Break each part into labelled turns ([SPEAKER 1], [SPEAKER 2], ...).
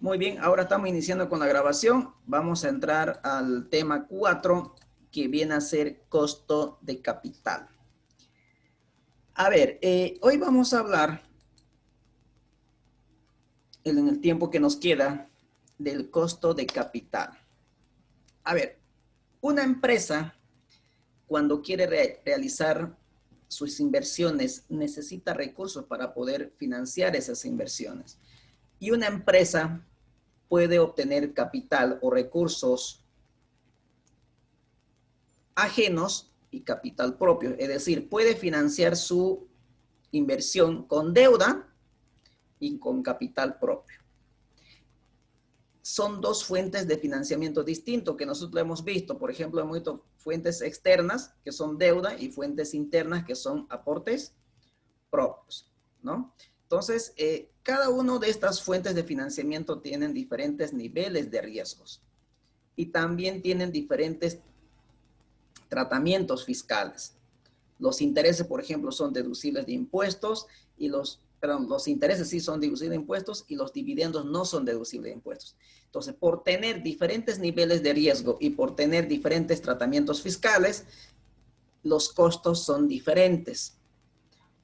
[SPEAKER 1] Muy bien, ahora estamos iniciando con la grabación. Vamos a entrar al tema 4, que viene a ser costo de capital. A ver, hoy vamos a hablar, en el tiempo que nos queda, del costo de capital. A ver, una empresa, cuando quiere realizar sus inversiones, necesita recursos para poder financiar esas inversiones. Y una empresa puede obtener capital o recursos ajenos y capital propio. Es decir, puede financiar su inversión con deuda y con capital propio. Son dos fuentes de financiamiento distintos que nosotros hemos visto. Por ejemplo, hemos visto fuentes externas, que son deuda, y fuentes internas, que son aportes propios, ¿no? Entonces, cada una de estas fuentes de financiamiento tienen diferentes niveles de riesgos y también tienen diferentes tratamientos fiscales. Los intereses, por ejemplo, son deducibles de impuestos y los intereses sí son deducibles de impuestos y los dividendos no son deducibles de impuestos. Entonces, por tener diferentes niveles de riesgo y por tener diferentes tratamientos fiscales, los costos son diferentes.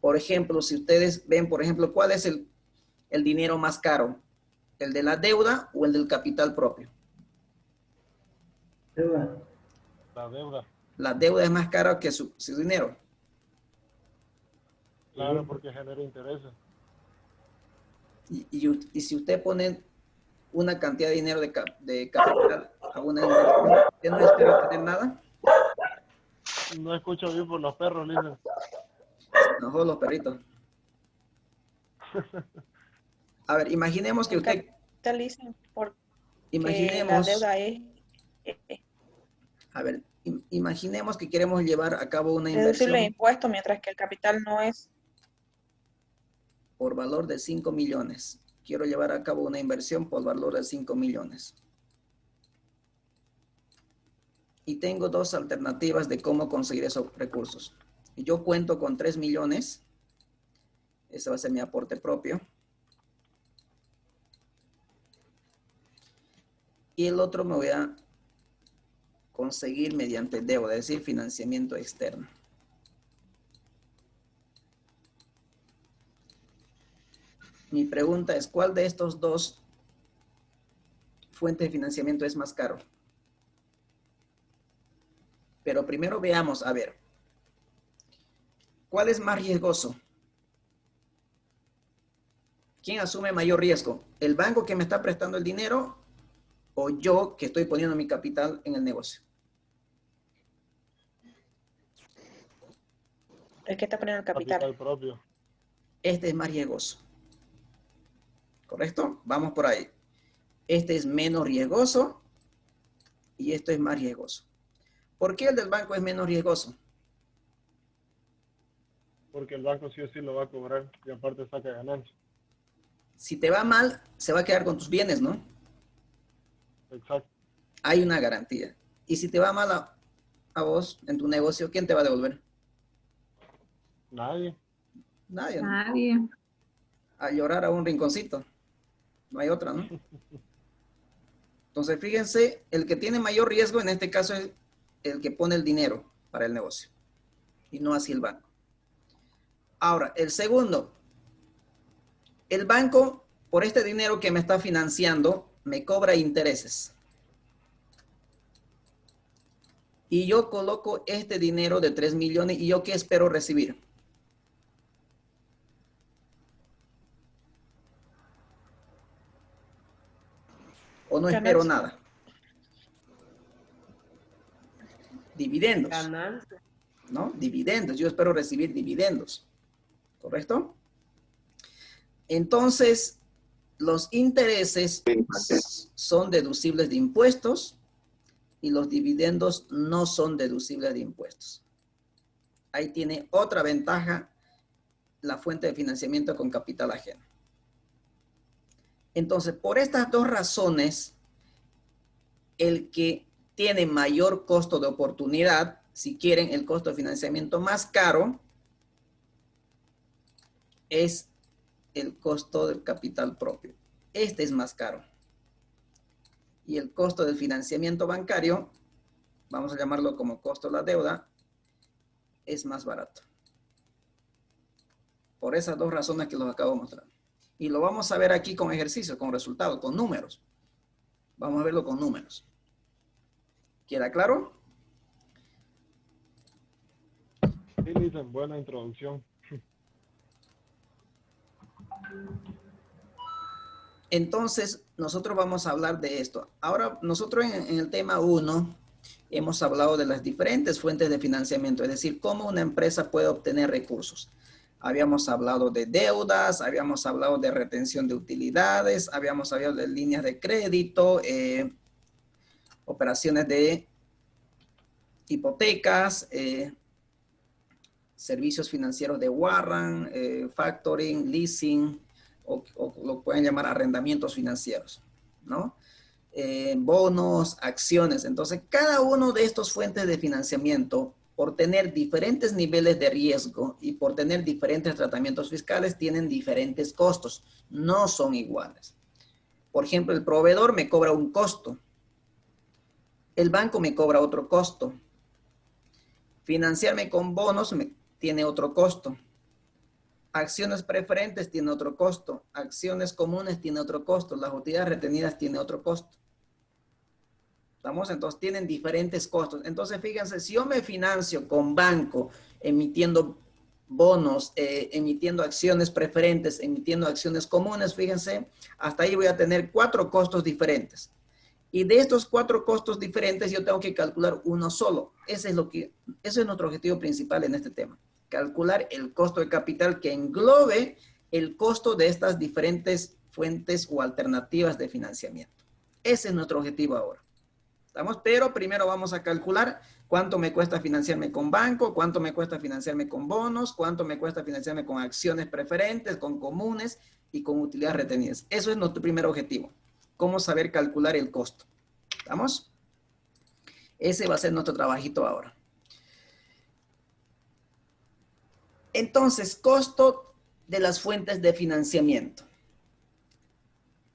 [SPEAKER 1] Por ejemplo, si ustedes ven, por ejemplo, ¿cuál es el dinero más caro? ¿El de la deuda o el del capital propio?
[SPEAKER 2] Deuda.
[SPEAKER 3] La deuda.
[SPEAKER 1] La deuda es más cara que su dinero.
[SPEAKER 3] Claro, porque genera intereses.
[SPEAKER 1] Y si usted pone una cantidad de dinero de capital a una inversión, ¿usted no espera tener nada?
[SPEAKER 3] No escucho bien por los perros, Lisa.
[SPEAKER 1] No jodan los perritos. A ver, imaginemos que usted...
[SPEAKER 4] Capitalicen porque
[SPEAKER 1] Imaginemos...
[SPEAKER 4] la deuda es...
[SPEAKER 1] A ver, imaginemos que queremos llevar a cabo una
[SPEAKER 4] deducible de
[SPEAKER 1] inversión
[SPEAKER 4] impuestos, mientras que el capital no es...
[SPEAKER 1] por valor de 5 millones. Quiero llevar a cabo una inversión por valor de 5 millones. Y tengo dos alternativas de cómo conseguir esos recursos. Yo cuento con 3 millones. Ese va a ser mi aporte propio. Y el otro me voy a conseguir mediante deuda, es decir, financiamiento externo. Mi pregunta es, ¿cuál de estos dos fuentes de financiamiento es más caro? Pero primero veamos, a ver, ¿cuál es más riesgoso? ¿Quién asume mayor riesgo? ¿El banco que me está prestando el dinero o yo que estoy poniendo mi capital en el negocio?
[SPEAKER 4] El que está poniendo el capital.
[SPEAKER 3] Capital propio.
[SPEAKER 1] Este es más riesgoso. ¿Correcto? Vamos por ahí. Este es menos riesgoso y esto es más riesgoso. ¿Por qué el del banco es menos riesgoso?
[SPEAKER 3] Porque el banco sí o sí lo va a cobrar y aparte saca ganancia.
[SPEAKER 1] Si te va mal, se va a quedar con tus bienes, ¿no?
[SPEAKER 3] Exacto.
[SPEAKER 1] Hay una garantía. Y si te va mal a vos en tu negocio, ¿quién te va a devolver?
[SPEAKER 3] Nadie.
[SPEAKER 1] Nadie, ¿no?
[SPEAKER 5] Nadie.
[SPEAKER 1] A llorar a un rinconcito. No hay otra, ¿no? Entonces, fíjense, el que tiene mayor riesgo en este caso es el que pone el dinero para el negocio y no así el banco. Ahora, el segundo, el banco, por este dinero que me está financiando, me cobra intereses. Y yo coloco este dinero de 3 millones y yo ¿qué espero recibir? ¿O no espero nada? Dividendos.
[SPEAKER 2] Ganancia.
[SPEAKER 1] ¿No? Dividendos. Yo espero recibir dividendos. ¿Correcto? Entonces, los intereses son deducibles de impuestos y los dividendos no son deducibles de impuestos. Ahí tiene otra ventaja la fuente de financiamiento con capital ajeno. Entonces, por estas dos razones, el que tiene mayor costo de oportunidad, si quieren el costo de financiamiento más caro, es el costo del capital propio. Este es más caro. y el costo del financiamiento bancario, vamos a llamarlo como costo de la deuda, es más barato. Por esas dos razones que los acabo de mostrar. Y lo vamos a ver aquí con ejercicios, con resultados, con números. Vamos a verlo con números. ¿Queda claro?
[SPEAKER 3] Sí, dicen, buena introducción.
[SPEAKER 1] Entonces, nosotros vamos a hablar de esto. Ahora, nosotros en el tema 1 hemos hablado de las diferentes fuentes de financiamiento, es decir, cómo una empresa puede obtener recursos. Habíamos hablado de deudas, habíamos hablado de retención de utilidades, habíamos hablado de líneas de crédito, operaciones de hipotecas, servicios financieros de warrant, factoring, leasing, o lo pueden llamar arrendamientos financieros, ¿no? Bonos, acciones. Entonces, cada uno de estos fuentes de financiamiento, por tener diferentes niveles de riesgo y por tener diferentes tratamientos fiscales, tienen diferentes costos. No son iguales. Por ejemplo, el proveedor me cobra un costo. El banco me cobra otro costo. Financiarme con bonos tiene otro costo. Acciones preferentes tiene otro costo. Acciones comunes tiene otro costo. Las utilidades retenidas tiene otro costo. ¿Estamos? Entonces tienen diferentes costos. Entonces fíjense, si yo me financio con banco emitiendo bonos, emitiendo acciones preferentes, emitiendo acciones comunes, fíjense, hasta ahí voy a tener 4 costos diferentes. Y de estos 4 costos diferentes yo tengo que calcular uno solo. Ese es nuestro objetivo principal en este tema. Calcular el costo de capital que englobe el costo de estas diferentes fuentes o alternativas de financiamiento. Ese es nuestro objetivo ahora. ¿Estamos? Pero primero vamos a calcular cuánto me cuesta financiarme con banco, cuánto me cuesta financiarme con bonos, cuánto me cuesta financiarme con acciones preferentes, con comunes y con utilidades retenidas. Eso es nuestro primer objetivo. Cómo saber calcular el costo. ¿Estamos? Ese va a ser nuestro trabajito ahora. Entonces, costo de las fuentes de financiamiento.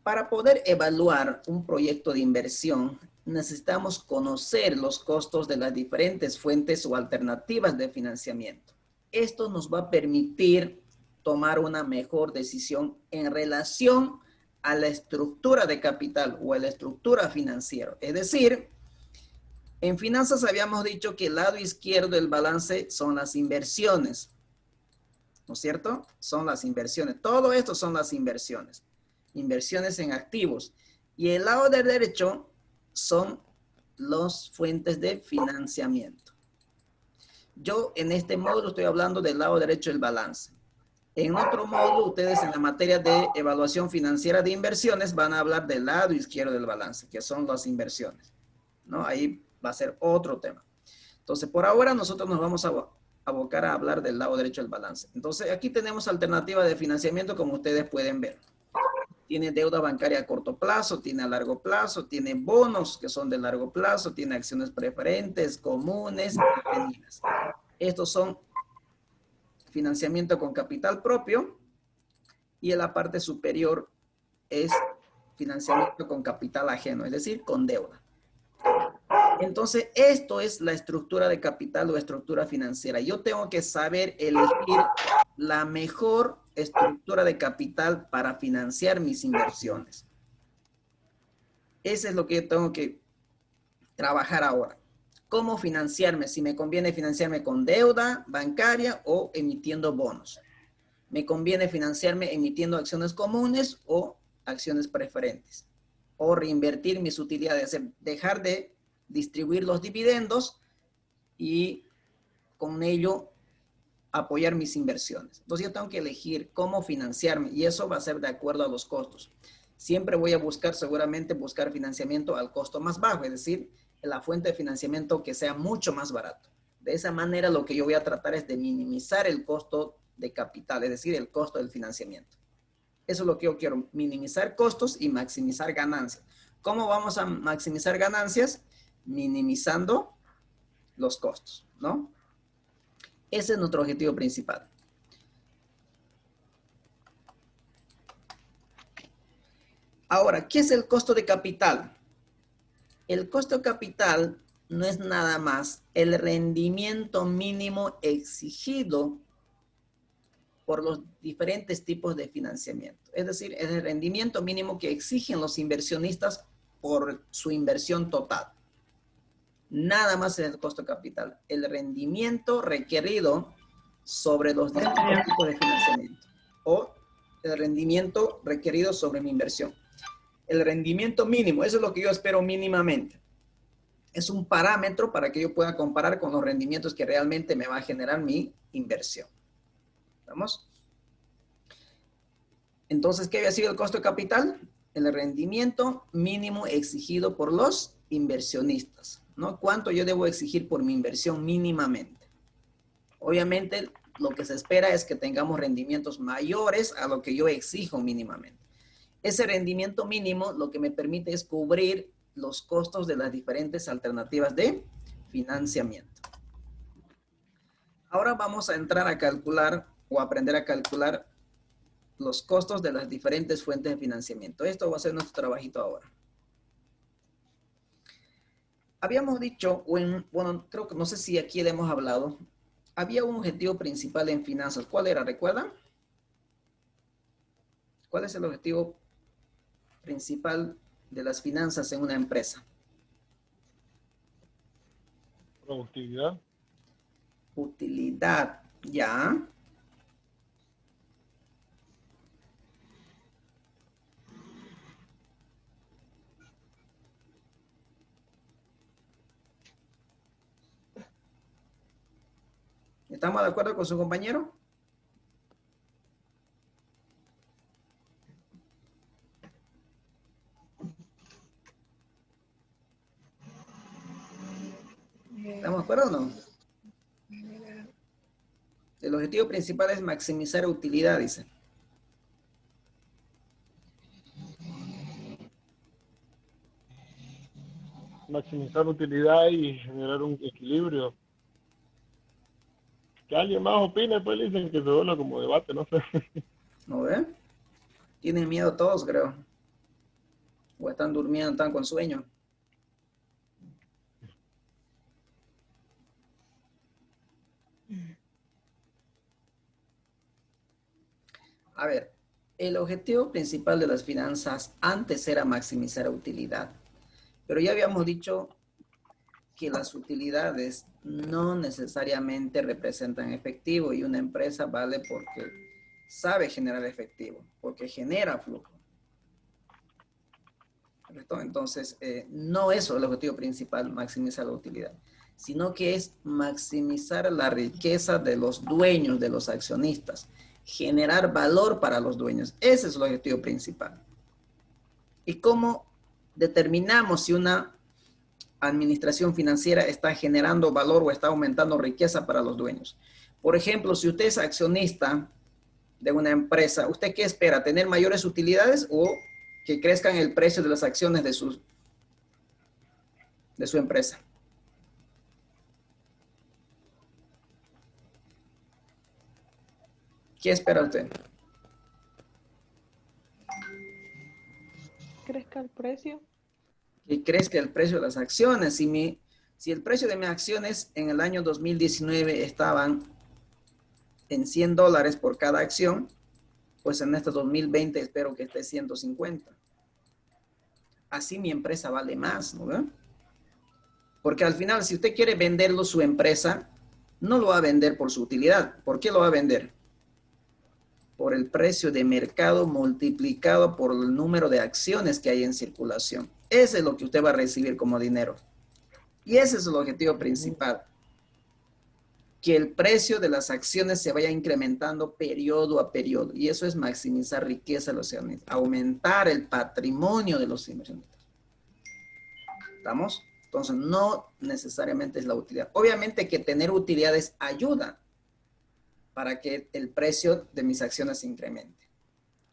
[SPEAKER 1] Para poder evaluar un proyecto de inversión, necesitamos conocer los costos de las diferentes fuentes o alternativas de financiamiento. Esto nos va a permitir tomar una mejor decisión en relación a la estructura de capital o a la estructura financiera. Es decir, en finanzas habíamos dicho que el lado izquierdo del balance son las inversiones, ¿no es cierto? Son las inversiones. Todo esto son las inversiones. Inversiones en activos. Y el lado del derecho son las fuentes de financiamiento. Yo en este módulo estoy hablando del lado derecho del balance. En otro módulo, ustedes en la materia de evaluación financiera de inversiones van a hablar del lado izquierdo del balance, que son las inversiones, ¿no? Ahí va a ser otro tema. Entonces, por ahora nosotros nos vamos a abocar a hablar del lado derecho del balance. Entonces, aquí tenemos alternativas de financiamiento, como ustedes pueden ver. Tiene deuda bancaria a corto plazo, tiene a largo plazo, tiene bonos que son de largo plazo, tiene acciones preferentes, comunes, retenidas. Estos son financiamiento con capital propio y en la parte superior es financiamiento con capital ajeno, es decir, con deuda. Entonces, esto es la estructura de capital o estructura financiera. Yo tengo que saber elegir la mejor estructura de capital para financiar mis inversiones. Eso es lo que yo tengo que trabajar ahora. ¿Cómo financiarme? Si me conviene financiarme con deuda bancaria o emitiendo bonos. ¿Me conviene financiarme emitiendo acciones comunes o acciones preferentes? O reinvertir mis utilidades, dejar de distribuir los dividendos y con ello apoyar mis inversiones. Entonces yo tengo que elegir cómo financiarme y eso va a ser de acuerdo a los costos. Siempre voy a buscar, seguramente buscar financiamiento al costo más bajo, es decir, la fuente de financiamiento que sea mucho más barato. De esa manera lo que yo voy a tratar es de minimizar el costo de capital, es decir, el costo del financiamiento. Eso es lo que yo quiero, minimizar costos y maximizar ganancias. ¿Cómo vamos a maximizar ganancias? Minimizando los costos, ¿no? Ese es nuestro objetivo principal. Ahora, ¿qué es el costo de capital? El costo de capital no es nada más el rendimiento mínimo exigido por los diferentes tipos de financiamiento. Es decir, es el rendimiento mínimo que exigen los inversionistas por su inversión total. Nada más es el costo de capital. El rendimiento requerido sobre los distintos tipos de financiamiento. O el rendimiento requerido sobre mi inversión. El rendimiento mínimo, eso es lo que yo espero mínimamente. Es un parámetro para que yo pueda comparar con los rendimientos que realmente me va a generar mi inversión. ¿Vamos? Entonces, ¿qué había sido el costo de capital? El rendimiento mínimo exigido por los inversionistas, ¿no? ¿Cuánto yo debo exigir por mi inversión mínimamente? Obviamente, lo que se espera es que tengamos rendimientos mayores a lo que yo exijo mínimamente. Ese rendimiento mínimo lo que me permite es cubrir los costos de las diferentes alternativas de financiamiento. Ahora vamos a entrar a calcular o aprender a calcular los costos de las diferentes fuentes de financiamiento. Esto va a ser nuestro trabajito ahora. Habíamos dicho, bueno, creo que no sé si aquí le hemos hablado, había un objetivo principal en finanzas. ¿Cuál era? ¿Recuerdan? ¿Cuál es el objetivo principal de las finanzas en una empresa?
[SPEAKER 3] Productividad.
[SPEAKER 1] Utilidad, ya. ¿Estamos de acuerdo con su compañero? ¿Estamos de acuerdo o no? El objetivo principal es maximizar utilidad, dice.
[SPEAKER 3] Maximizar utilidad y generar un equilibrio. Que alguien más opine, pues dicen que se vuelve como debate, no sé.
[SPEAKER 1] ¿No ve? Tienen miedo todos, creo. O están durmiendo, están con sueño. A ver, el objetivo principal de las finanzas antes era maximizar utilidad. Pero ya habíamos dicho que las utilidades no necesariamente representan efectivo y una empresa vale porque sabe generar efectivo, porque genera flujo. ¿Correcto? Entonces, no es el objetivo principal, maximizar la utilidad, sino que es maximizar la riqueza de los dueños, de los accionistas, generar valor para los dueños. Ese es el objetivo principal. ¿Y cómo determinamos si una administración financiera está generando valor o está aumentando riqueza para los dueños? Por ejemplo, si usted es accionista de una empresa, ¿usted qué espera? ¿Tener mayores utilidades o que crezcan el precio de las acciones de su empresa? ¿Qué espera usted?
[SPEAKER 4] ¿Crezca el precio?
[SPEAKER 1] Que crezca el precio de las acciones. Si el precio de mis acciones en el año 2019 estaban en $100 por cada acción, pues en este 2020 espero que esté 150. Así mi empresa vale más, ¿no ve? Porque al final, si usted quiere venderlo su empresa, no lo va a vender por su utilidad. ¿Por qué lo va a vender? Por el precio de mercado multiplicado por el número de acciones que hay en circulación. Ese es lo que usted va a recibir como dinero. Y ese es el objetivo principal. Que el precio de las acciones se vaya incrementando periodo a periodo. Y eso es maximizar riqueza de los accionistas, aumentar el patrimonio de los inversionistas. ¿Estamos? Entonces, no necesariamente es la utilidad. Obviamente que tener utilidades ayuda para que el precio de mis acciones se incremente.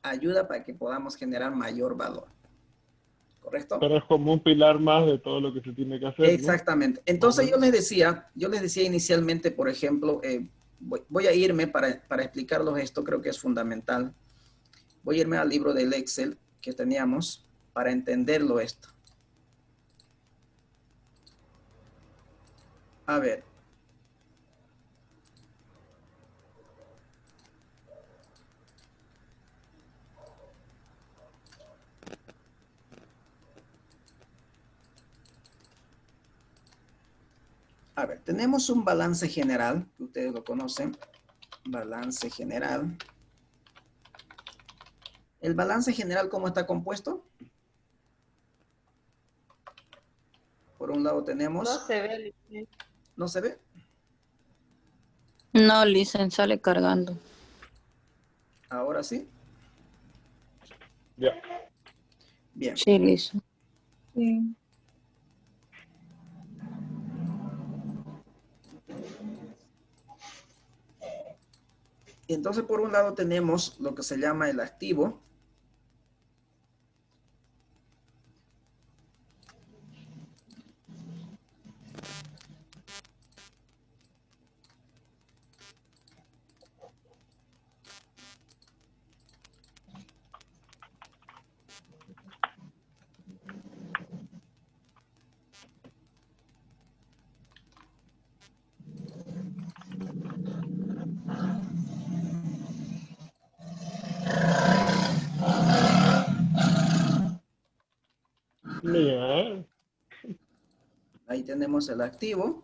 [SPEAKER 1] Ayuda para que podamos generar mayor valor. ¿Correcto?
[SPEAKER 3] Pero es como un pilar más de todo lo que se tiene que hacer, ¿no?
[SPEAKER 1] Exactamente. Entonces yo les decía inicialmente, por ejemplo, voy a irme para explicarles esto, creo que es fundamental. Voy a irme al libro del Excel que teníamos para entenderlo esto. A ver. A ver, tenemos un balance general, que ustedes lo conocen, balance general. ¿El balance general cómo está compuesto? Por un lado tenemos...
[SPEAKER 4] No se ve.
[SPEAKER 1] ¿No se ve?
[SPEAKER 2] No, Listen, sale cargando.
[SPEAKER 1] Ahora sí.
[SPEAKER 3] Ya.
[SPEAKER 1] Bien.
[SPEAKER 2] Sí, Listen. Sí.
[SPEAKER 1] Y entonces por un lado tenemos lo que se llama el activo.
[SPEAKER 3] Bien.
[SPEAKER 1] Ahí tenemos el activo.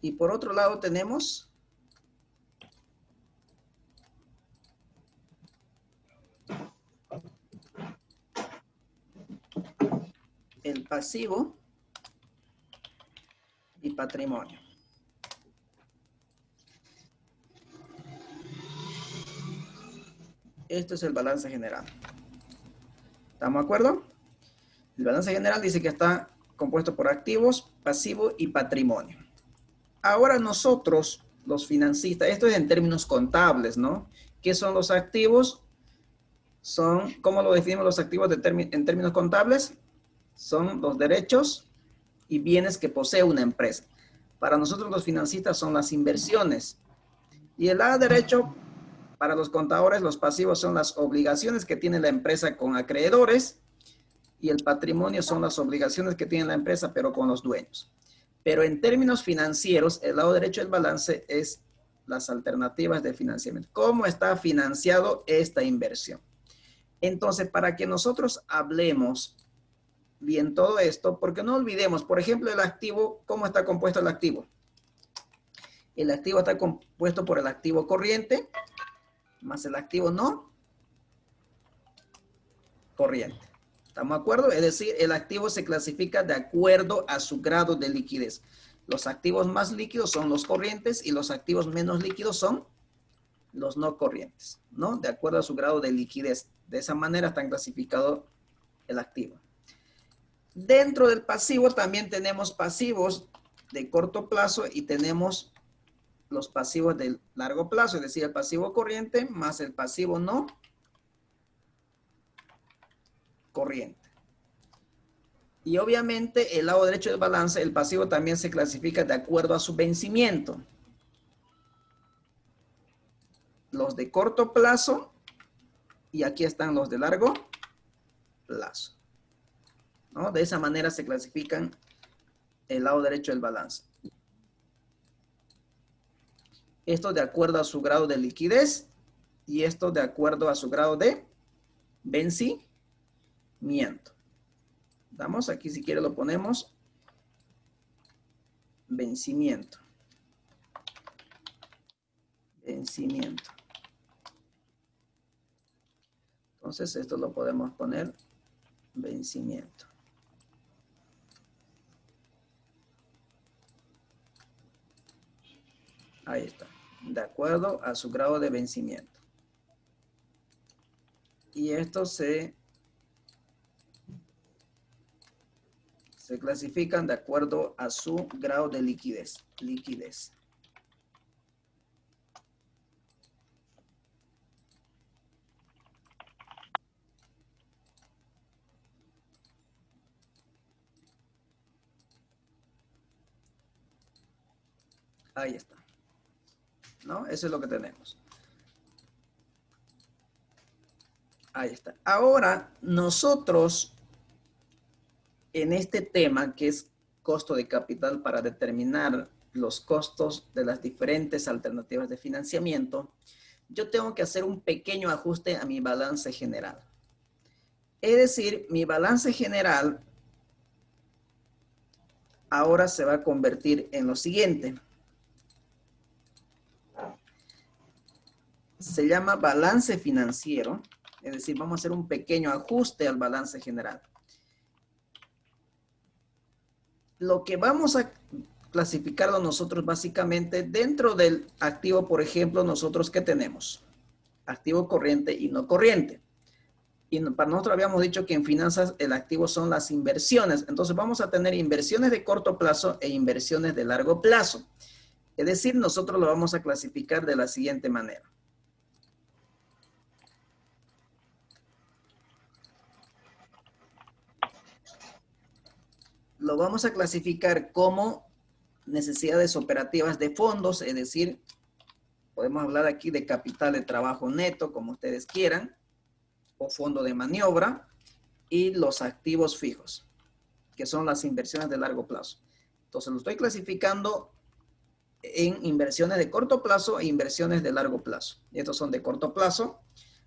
[SPEAKER 1] Y por otro lado tenemos el pasivo y patrimonio. Esto es el balance general. ¿Estamos de acuerdo? El balance general dice que está compuesto por activos, pasivo y patrimonio. Ahora nosotros, los financistas, esto es en términos contables, ¿no? ¿Qué son los activos? Son, ¿cómo lo definimos los activos en términos contables? Son los derechos y bienes que posee una empresa. Para nosotros los financistas son las inversiones. Y el lado derecho, para los contadores, los pasivos son las obligaciones que tiene la empresa con acreedores y el patrimonio son las obligaciones que tiene la empresa pero con los dueños. Pero en términos financieros, el lado derecho del balance es las alternativas de financiamiento. ¿Cómo está financiado esta inversión? Entonces, para que nosotros hablemos bien todo esto, porque no olvidemos, por ejemplo, el activo, ¿cómo está compuesto el activo? El activo está compuesto por el activo corriente más el activo no corriente. ¿Estamos de acuerdo? Es decir, el activo se clasifica de acuerdo a su grado de liquidez. Los activos más líquidos son los corrientes y los activos menos líquidos son los no corrientes, ¿no? De acuerdo a su grado de liquidez. De esa manera están clasificados el activo. Dentro del pasivo también tenemos pasivos de corto plazo y tenemos los pasivos de largo plazo, es decir, el pasivo corriente más el pasivo no corriente. Y obviamente el lado derecho del balance, el pasivo también se clasifica de acuerdo a su vencimiento. Los de corto plazo y aquí están los de largo plazo, ¿no? De esa manera se clasifican el lado derecho del balance. Esto de acuerdo a su grado de liquidez y esto de acuerdo a su grado de vencimiento. Vamos, aquí si quiere lo ponemos. Vencimiento. Vencimiento. Entonces esto lo podemos poner vencimiento. Ahí está. De acuerdo a su grado de vencimiento. Y esto se clasifican de acuerdo a su grado de liquidez. Liquidez. Ahí está. ¿No? Eso es lo que tenemos. Ahí está. Ahora, nosotros, en este tema que es costo de capital para determinar los costos de las diferentes alternativas de financiamiento, yo tengo que hacer un pequeño ajuste a mi balance general. Es decir, mi balance general ahora se va a convertir en lo siguiente. Se llama balance financiero, es decir, vamos a hacer un pequeño ajuste al balance general. Lo que vamos a clasificarlo nosotros básicamente dentro del activo, por ejemplo, nosotros ¿qué tenemos? Activo corriente y no corriente. Y para nosotros habíamos dicho que en finanzas el activo son las inversiones. Entonces vamos a tener inversiones de corto plazo e inversiones de largo plazo. Es decir, nosotros lo vamos a clasificar de la siguiente manera. Lo vamos a clasificar como necesidades operativas de fondos, es decir, podemos hablar aquí de capital de trabajo neto, como ustedes quieran, o fondo de maniobra, y los activos fijos, que son las inversiones de largo plazo. Entonces lo estoy clasificando en inversiones de corto plazo e inversiones de largo plazo. Estos son de corto plazo,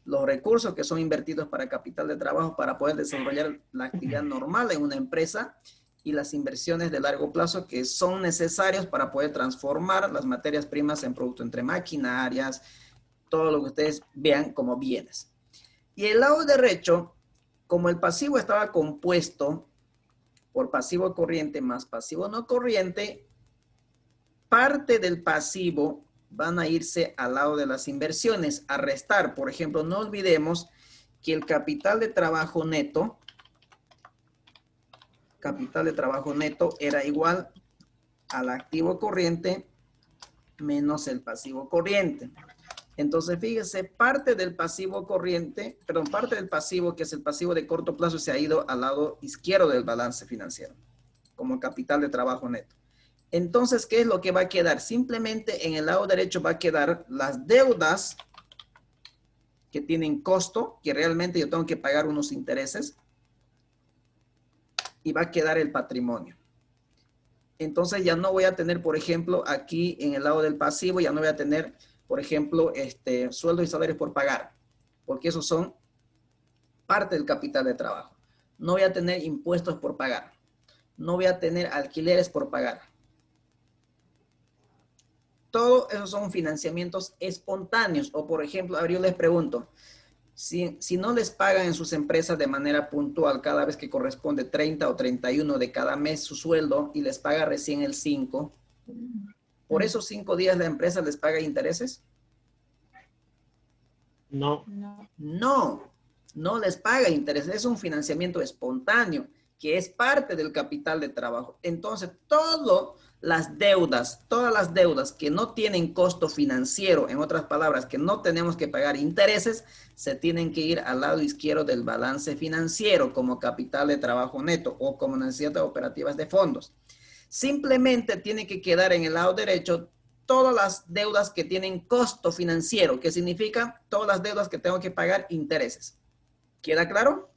[SPEAKER 1] los recursos que son invertidos para capital de trabajo para poder desarrollar la actividad normal en una empresa, y las inversiones de largo plazo que son necesarios para poder transformar las materias primas en producto entre maquinarias, todo lo que ustedes vean como bienes. Y el lado derecho, como el pasivo estaba compuesto por pasivo corriente más pasivo no corriente, parte del pasivo van a irse al lado de las inversiones, a restar. Por ejemplo, no olvidemos que el capital de trabajo neto era igual al activo corriente menos el pasivo corriente. Entonces, fíjese, parte del pasivo corriente, perdón, parte del pasivo, que es el pasivo de corto plazo, se ha ido al lado izquierdo del balance financiero, como capital de trabajo neto. Entonces, ¿qué es lo que va a quedar? Simplemente en el lado derecho va a quedar las deudas que tienen costo, que realmente yo tengo que pagar unos intereses, y va a quedar el patrimonio. Entonces ya no voy a tener, por ejemplo, aquí en el lado del pasivo, ya no voy a tener, por ejemplo, sueldos y salarios por pagar, porque esos son parte del capital de trabajo. No voy a tener impuestos por pagar. No voy a tener alquileres por pagar. Todos esos son financiamientos espontáneos. O, por ejemplo, a ver, yo les pregunto, si no les pagan en sus empresas de manera puntual cada vez que corresponde 30 o 31 de cada mes su sueldo y les paga recién el 5, ¿por esos 5 días la empresa les paga intereses?
[SPEAKER 3] No.
[SPEAKER 1] No les paga intereses. Es un financiamiento espontáneo que es parte del capital de trabajo. Entonces, todas las deudas que no tienen costo financiero, en otras palabras, que no tenemos que pagar intereses, se tienen que ir al lado izquierdo del balance financiero como capital de trabajo neto o como necesidades operativas de fondos. Simplemente tiene que quedar en el lado derecho todas las deudas que tienen costo financiero, que significa todas las deudas que tengo que pagar intereses. ¿Queda claro?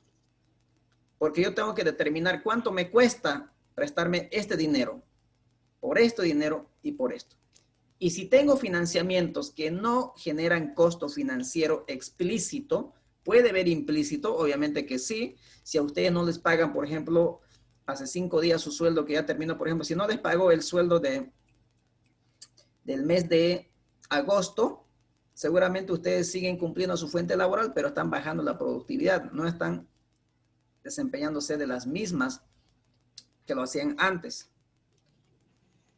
[SPEAKER 1] Porque yo tengo que determinar cuánto me cuesta prestarme este dinero, por este dinero y por esto. Y si tengo financiamientos que no generan costo financiero explícito, puede haber implícito, obviamente que sí. Si a ustedes no les pagan, por ejemplo, hace 5 días su sueldo que ya terminó, por ejemplo, si no les pagó el sueldo del mes de agosto, seguramente ustedes siguen cumpliendo su fuente laboral, pero están bajando la productividad, no están desempeñándose de las mismas que lo hacían antes.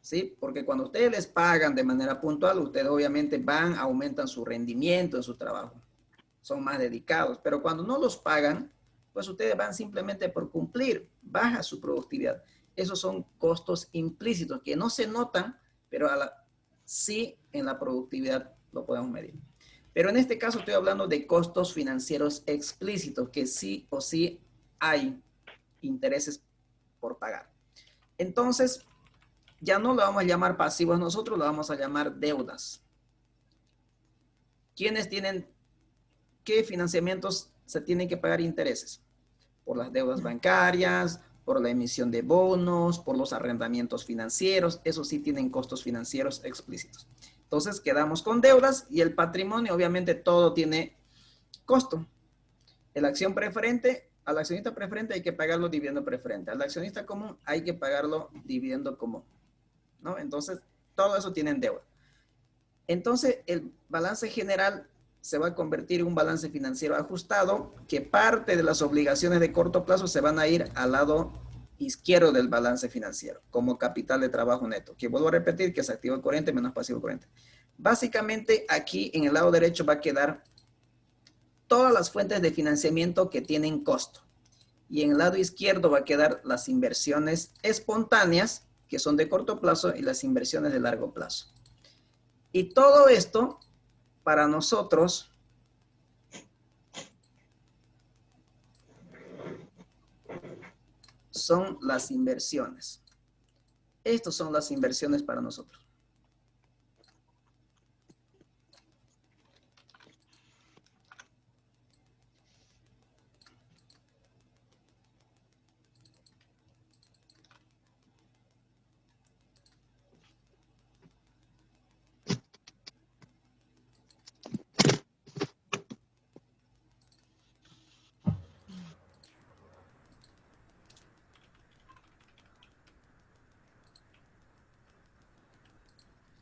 [SPEAKER 1] ¿Sí? Porque cuando ustedes les pagan de manera puntual, ustedes obviamente aumentan su rendimiento en su trabajo. Son más dedicados. Pero cuando no los pagan, pues ustedes van simplemente por cumplir. Baja su productividad. Esos son costos implícitos que no se notan, pero sí en la productividad lo podemos medir. Pero en este caso estoy hablando de costos financieros explícitos, que sí o sí hay intereses por pagar. Entonces, ya no lo vamos a llamar pasivos nosotros, lo vamos a llamar deudas. ¿Quiénes tienen qué financiamientos se tienen que pagar intereses? Por las deudas bancarias, por la emisión de bonos, por los arrendamientos financieros. Eso sí tienen costos financieros explícitos. Entonces quedamos con deudas y el patrimonio, obviamente todo tiene costo. La acción preferente, al accionista preferente hay que pagarlo dividendo preferente. Al accionista común hay que pagarlo dividendo común, ¿no? Entonces, todo eso tiene deuda. Entonces, el balance general se va a convertir en un balance financiero ajustado, que parte de las obligaciones de corto plazo se van a ir al lado izquierdo del balance financiero, como capital de trabajo neto, que vuelvo a repetir que es activo corriente menos pasivo corriente. Básicamente, aquí en el lado derecho va a quedar todas las fuentes de financiamiento que tienen costo. Y en el lado izquierdo va a quedar las inversiones espontáneas, que son de corto plazo, y las inversiones de largo plazo. Y todo esto, para nosotros, son las inversiones. Estas son las inversiones para nosotros.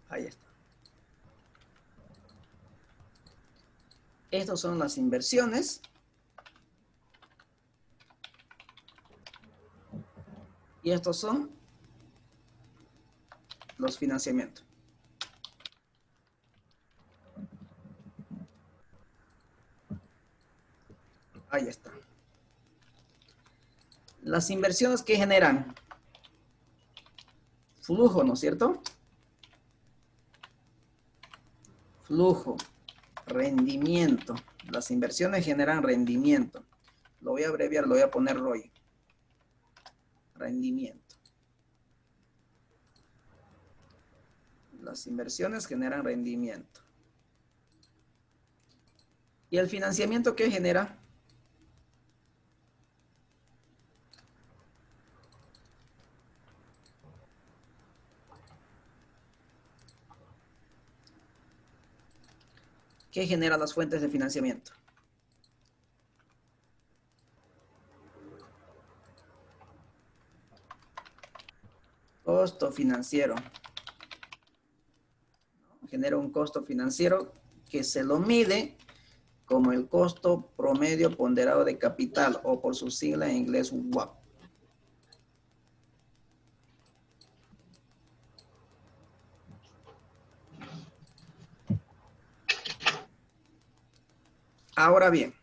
[SPEAKER 1] Ahí está. Estas son las inversiones. Y estos son los financiamientos. Ahí está. Las inversiones que generan flujo, ¿no es cierto? Flujo, rendimiento. Las inversiones generan rendimiento. Lo voy a abreviar, lo voy a poner ROI. Rendimiento. Las inversiones generan rendimiento. ¿Y el financiamiento qué genera? ¿Qué genera las fuentes de financiamiento? Costo financiero. Genera un costo financiero que se lo mide como el costo promedio ponderado de capital, o por su sigla en inglés WAP. Ahora bien,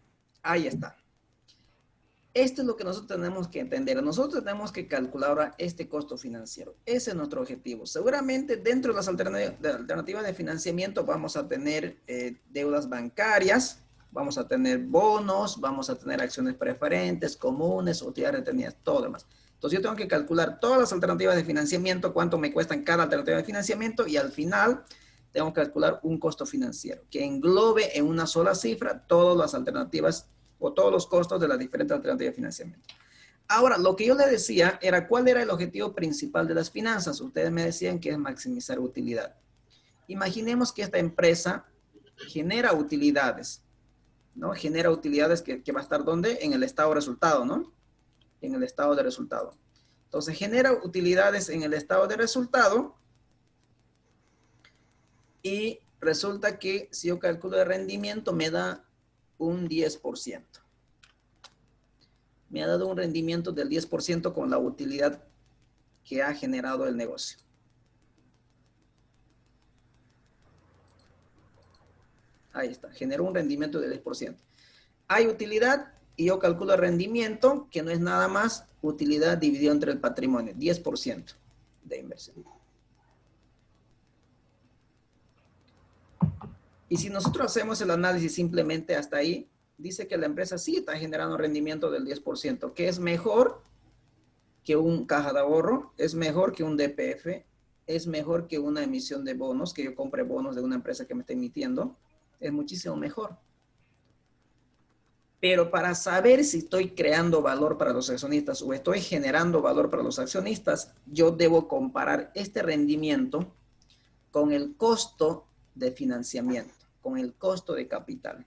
[SPEAKER 1] ahí está. Esto es lo que nosotros tenemos que entender. Nosotros tenemos que calcular ahora este costo financiero. Ese es nuestro objetivo. Seguramente dentro de las alternativas de financiamiento vamos a tener deudas bancarias, vamos a tener bonos, vamos a tener acciones preferentes, comunes, utilidades retenidas, todo demás. Entonces yo tengo que calcular todas las alternativas de financiamiento, cuánto me cuestan cada alternativa de financiamiento, y al final tengo que calcular un costo financiero que englobe en una sola cifra todas las alternativas o todos los costos de las diferentes alternativas de financiamiento. Ahora, lo que yo le decía era cuál era el objetivo principal de las finanzas. Ustedes me decían que es maximizar utilidad. Imaginemos que esta empresa genera utilidades, ¿no? Genera utilidades que va a estar ¿dónde? En el estado de resultado, ¿no? En el estado de resultado. Entonces, genera utilidades en el estado de resultado y resulta que si yo calculo el rendimiento me da un 10%. Me ha dado un rendimiento del 10% con la utilidad que ha generado el negocio. Ahí está, generó un rendimiento del 10%. Hay utilidad y yo calculo el rendimiento, que no es nada más utilidad dividido entre el patrimonio, 10% de inversión. Y si nosotros hacemos el análisis simplemente hasta ahí, dice que la empresa sí está generando un rendimiento del 10%, que es mejor que un caja de ahorro, es mejor que un DPF, es mejor que una emisión de bonos, que yo compre bonos de una empresa que me está emitiendo, es muchísimo mejor. Pero para saber si estoy creando valor para los accionistas o estoy generando valor para los accionistas, yo debo comparar este rendimiento con el costo de financiamiento, con el costo de capital.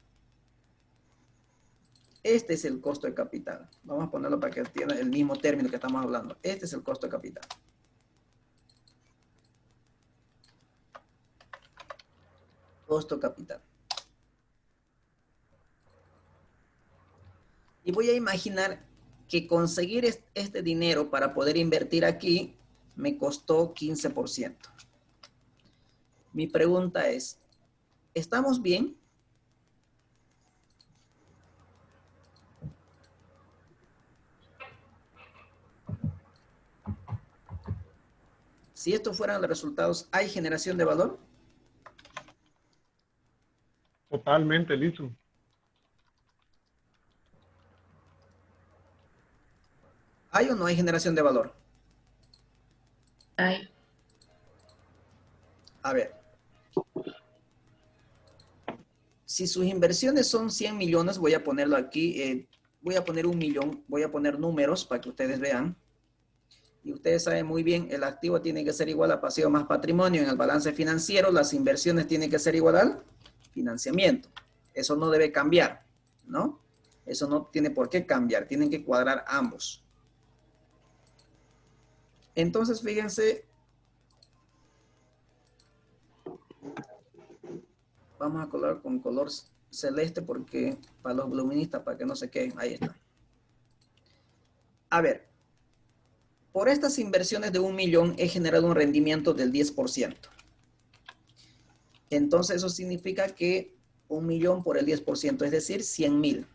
[SPEAKER 1] Este es el costo de capital. Vamos a ponerlo para que tenga el mismo término que estamos hablando. Este es el costo de capital. Costo capital. Y voy a imaginar que conseguir este dinero para poder invertir aquí me costó 15%. Mi pregunta es, ¿estamos bien? Si estos fueran los resultados, ¿hay generación de valor?
[SPEAKER 3] Totalmente listo.
[SPEAKER 1] ¿Hay o no hay generación de valor?
[SPEAKER 2] Ay.
[SPEAKER 1] A ver. Si sus inversiones son 100 millones, voy a ponerlo aquí, voy a poner 1 millón, voy a poner números para que ustedes vean. Y ustedes saben muy bien, el activo tiene que ser igual a pasivo más patrimonio. En el balance financiero, las inversiones tienen que ser igual al financiamiento. Eso no debe cambiar, ¿no? Eso no tiene por qué cambiar, tienen que cuadrar ambos. Entonces, fíjense, vamos a colocar con color celeste porque para los luministas, para que no se queden, ahí está. A ver, por estas inversiones de 1 millón he generado un rendimiento del 10%. Entonces eso significa que 1 millón por el 10%, es decir, 100,000.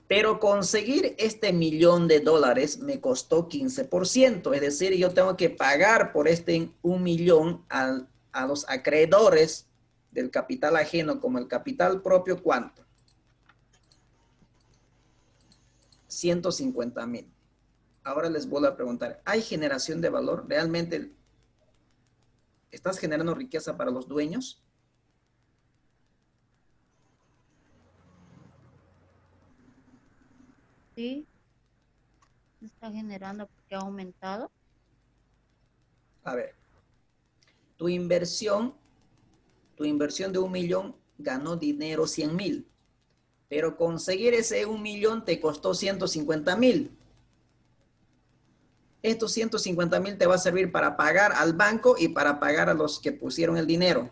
[SPEAKER 1] Pero conseguir este $1,000,000 me costó 15%. Es decir, yo tengo que pagar por este 1 millón a los acreedores del capital ajeno como el capital propio, ¿cuánto? 150,000. Ahora les vuelvo a preguntar, ¿hay generación de valor? ¿Realmente estás generando riqueza para los dueños?
[SPEAKER 5] Sí, se está generando porque ha aumentado.
[SPEAKER 1] A ver, tu inversión de 1 millón ganó dinero 100,000, pero conseguir ese 1 millón te costó 150,000. Estos 150,000 te va a servir para pagar al banco y para pagar a los que pusieron el dinero.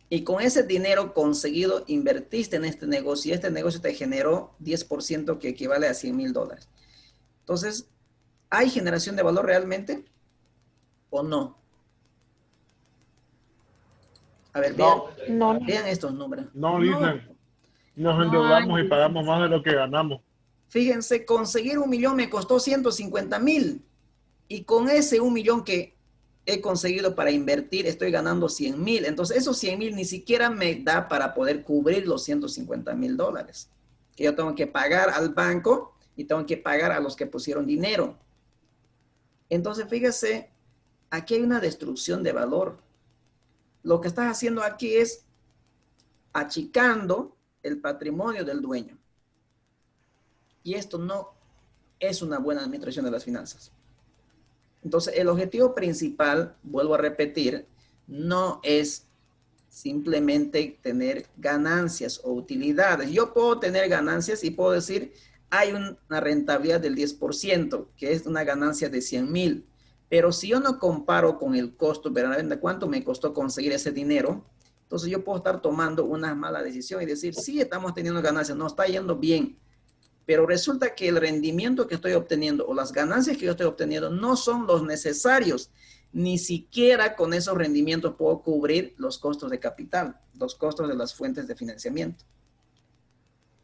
[SPEAKER 1] Y con ese dinero conseguido, invertiste en este negocio y este negocio te generó 10% que equivale a $100,000. Entonces, ¿hay generación de valor realmente o no? A ver, vean,
[SPEAKER 3] No,
[SPEAKER 4] No,
[SPEAKER 1] vean estos números.
[SPEAKER 3] no
[SPEAKER 1] No,
[SPEAKER 3] dicen. Nos
[SPEAKER 5] No hay.
[SPEAKER 3] endeudamos y pagamos más de lo que ganamos.
[SPEAKER 1] fíjense, conseguir 1 millón me costó 150,000. Y con ese 1 millón que he conseguido para invertir, estoy ganando 100,000. Entonces, esos 100,000 ni siquiera me da para poder cubrir los $150,000 que yo tengo que pagar al banco y tengo que pagar a los que pusieron dinero. Entonces, fíjese, aquí hay una destrucción de valor. Lo que estás haciendo aquí es achicando el patrimonio del dueño. Y esto no es una buena administración de las finanzas. Entonces, el objetivo principal, vuelvo a repetir, no es simplemente tener ganancias o utilidades. Yo puedo tener ganancias y puedo decir, hay una rentabilidad del 10%, que es una ganancia de 100,000. Pero si yo no comparo con el costo, verdaderamente cuánto me costó conseguir ese dinero, entonces yo puedo estar tomando una mala decisión y decir, sí, estamos teniendo ganancias, no está yendo bien, pero resulta que el rendimiento que estoy obteniendo o las ganancias que yo estoy obteniendo no son los necesarios. Ni siquiera con esos rendimientos puedo cubrir los costos de capital, los costos de las fuentes de financiamiento.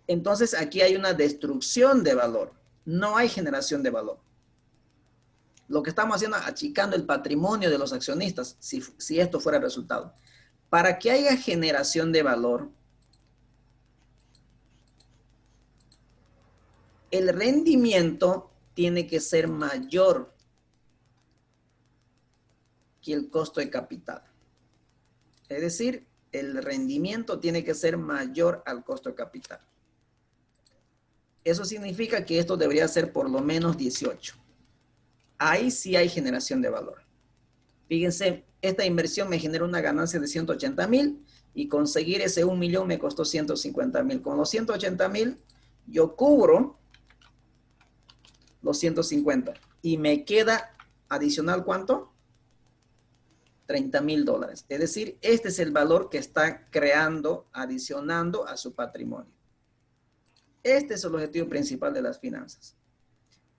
[SPEAKER 1] Entonces aquí hay una destrucción de valor. No hay generación de valor. Lo que estamos haciendo es achicando el patrimonio de los accionistas, si esto fuera el resultado. Para que haya generación de valor, el rendimiento tiene que ser mayor que el costo de capital. Es decir, el rendimiento tiene que ser mayor al costo de capital. Eso significa que esto debería ser por lo menos 18. Ahí sí hay generación de valor. Fíjense, esta inversión me genera una ganancia de 180,000 y conseguir ese 1,000,000 me costó 150,000. Con los 180,000 yo cubro los 150 y me queda adicional ¿cuánto? $30,000. Es decir, este es el valor que está creando, adicionando a su patrimonio. Este es el objetivo principal de las finanzas.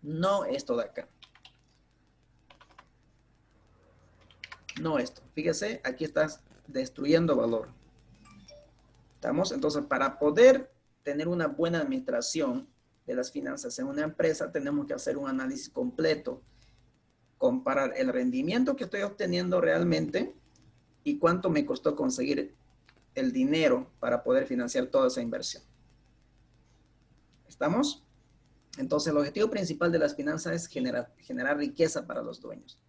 [SPEAKER 1] No esto de acá. No esto. Fíjese, aquí estás destruyendo valor. ¿Estamos? Entonces, para poder tener una buena administración de las finanzas en una empresa, tenemos que hacer un análisis completo. Comparar el rendimiento que estoy obteniendo realmente y cuánto me costó conseguir el dinero para poder financiar toda esa inversión. ¿Estamos? Entonces, el objetivo principal de las finanzas es generar riqueza para los dueños.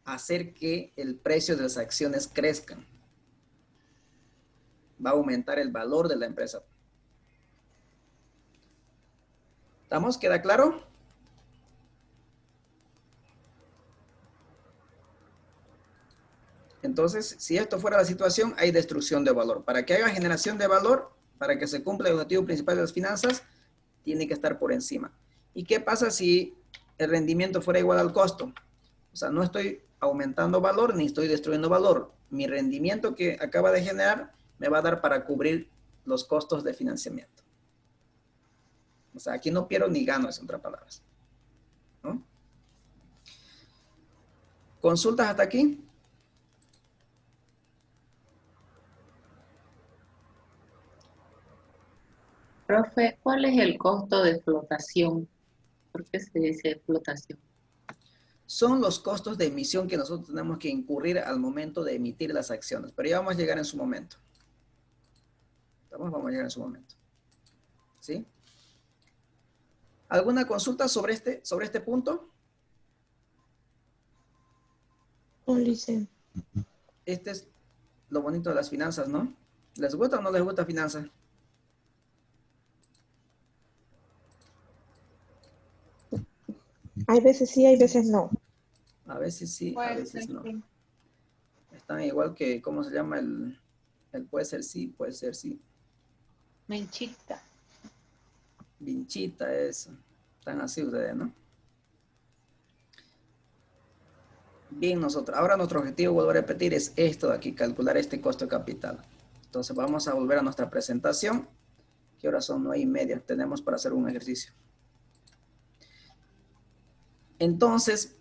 [SPEAKER 1] Hacer que el precio de las acciones crezcan. Va a aumentar el valor de la empresa. ¿Estamos? ¿Queda claro? Entonces, si esto fuera la situación, hay destrucción de valor. Para que haya generación de valor, para que se cumpla el objetivo principal de las finanzas, tiene que estar por encima. ¿Y qué pasa si el rendimiento fuera igual al costo? O sea, no estoy aumentando valor ni estoy destruyendo valor. Mi rendimiento que acaba de generar me va a dar para cubrir los costos de financiamiento. O sea, aquí no pierdo ni gano, en otras palabras. ¿No? ¿Consultas hasta aquí?
[SPEAKER 6] Profe, ¿cuál es el costo de explotación? ¿Por qué se dice explotación?
[SPEAKER 1] Son los costos de emisión que nosotros tenemos que incurrir al momento de emitir las acciones. Pero ya vamos a llegar en su momento. Vamos a llegar en su momento. ¿Sí? ¿Alguna consulta sobre este punto?
[SPEAKER 2] Ulises.
[SPEAKER 1] Este es lo bonito de las finanzas, ¿no? ¿Les gusta o no les gusta finanzas?
[SPEAKER 4] Hay veces sí, hay veces no.
[SPEAKER 1] A veces sí, a
[SPEAKER 5] Puede
[SPEAKER 1] veces
[SPEAKER 5] ser,
[SPEAKER 1] no.
[SPEAKER 5] sí.
[SPEAKER 1] Están igual que, ¿cómo se llama? El puede ser sí, puede ser sí.
[SPEAKER 5] Menchita.
[SPEAKER 1] Vinchita, eso. Están así ustedes, ¿no? Bien, ahora nuestro objetivo, vuelvo a repetir, es esto de aquí, calcular este costo de capital. Entonces vamos a volver a nuestra presentación, que ahora son 9:30, tenemos para hacer un ejercicio. Entonces,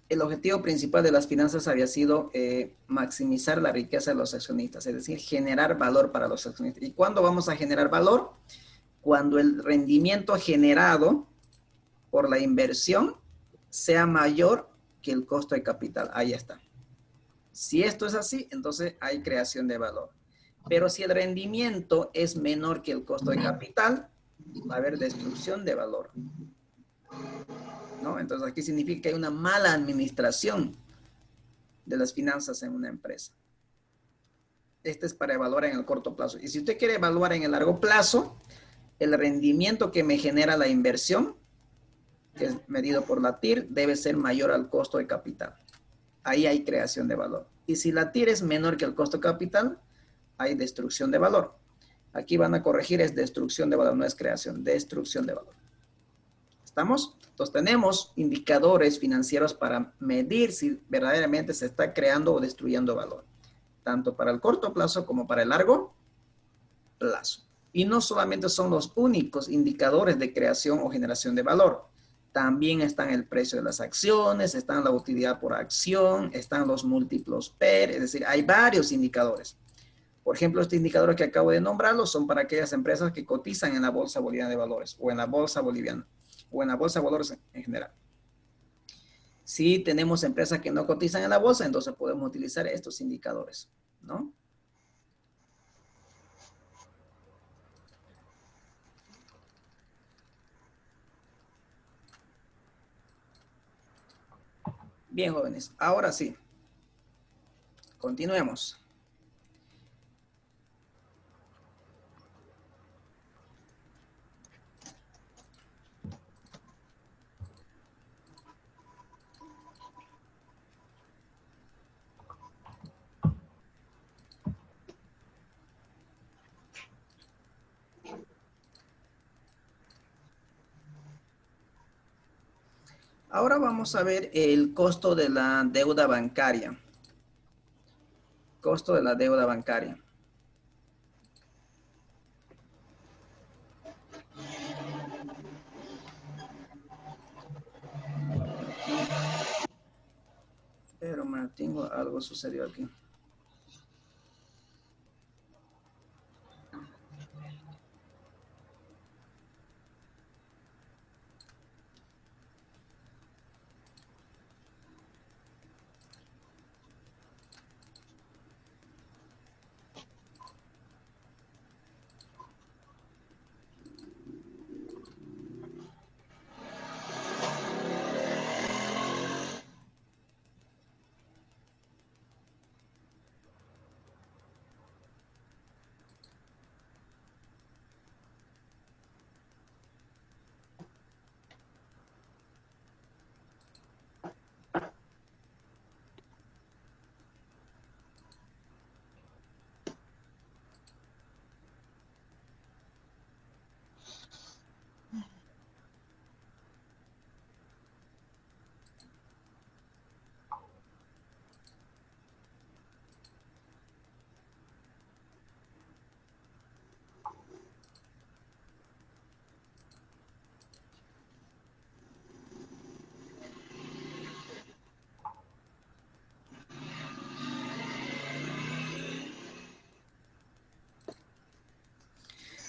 [SPEAKER 1] el objetivo principal de las finanzas había sido maximizar la riqueza de los accionistas, es decir, generar valor para los accionistas. ¿Y cuándo vamos a generar valor? Cuando el rendimiento generado por la inversión sea mayor que el costo de capital. Ahí está. Si esto es así, entonces hay creación de valor. Pero si el rendimiento es menor que el costo de capital, va a haber destrucción de valor. ¿No? Entonces aquí significa que hay una mala administración de las finanzas en una empresa. Este es para evaluar en el corto plazo. Y si usted quiere evaluar en el largo plazo, el rendimiento que me genera la inversión, que es medido por la TIR, debe ser mayor al costo de capital. Ahí hay creación de valor. Y si la TIR es menor que el costo de capital, hay destrucción de valor. Aquí van a corregir, es destrucción de valor, no es creación, destrucción de valor. ¿Estamos? Entonces tenemos indicadores financieros para medir si verdaderamente se está creando o destruyendo valor, tanto para el corto plazo como para el largo plazo. Y no solamente son los únicos indicadores de creación o generación de valor. También están el precio de las acciones, están la utilidad por acción, están los múltiplos PER, es decir, hay varios indicadores. Por ejemplo, estos indicadores que acabo de nombrarlos son para aquellas empresas que cotizan en la Bolsa Boliviana de Valores o en la Bolsa Boliviana o en la Bolsa de Valores en general. Si tenemos empresas que no cotizan en la bolsa, entonces podemos utilizar estos indicadores, ¿no? Bien, jóvenes, ahora sí. Continuemos. Ahora vamos a ver el costo de la deuda bancaria. Costo de la deuda bancaria. Pero Martín, algo sucedió aquí.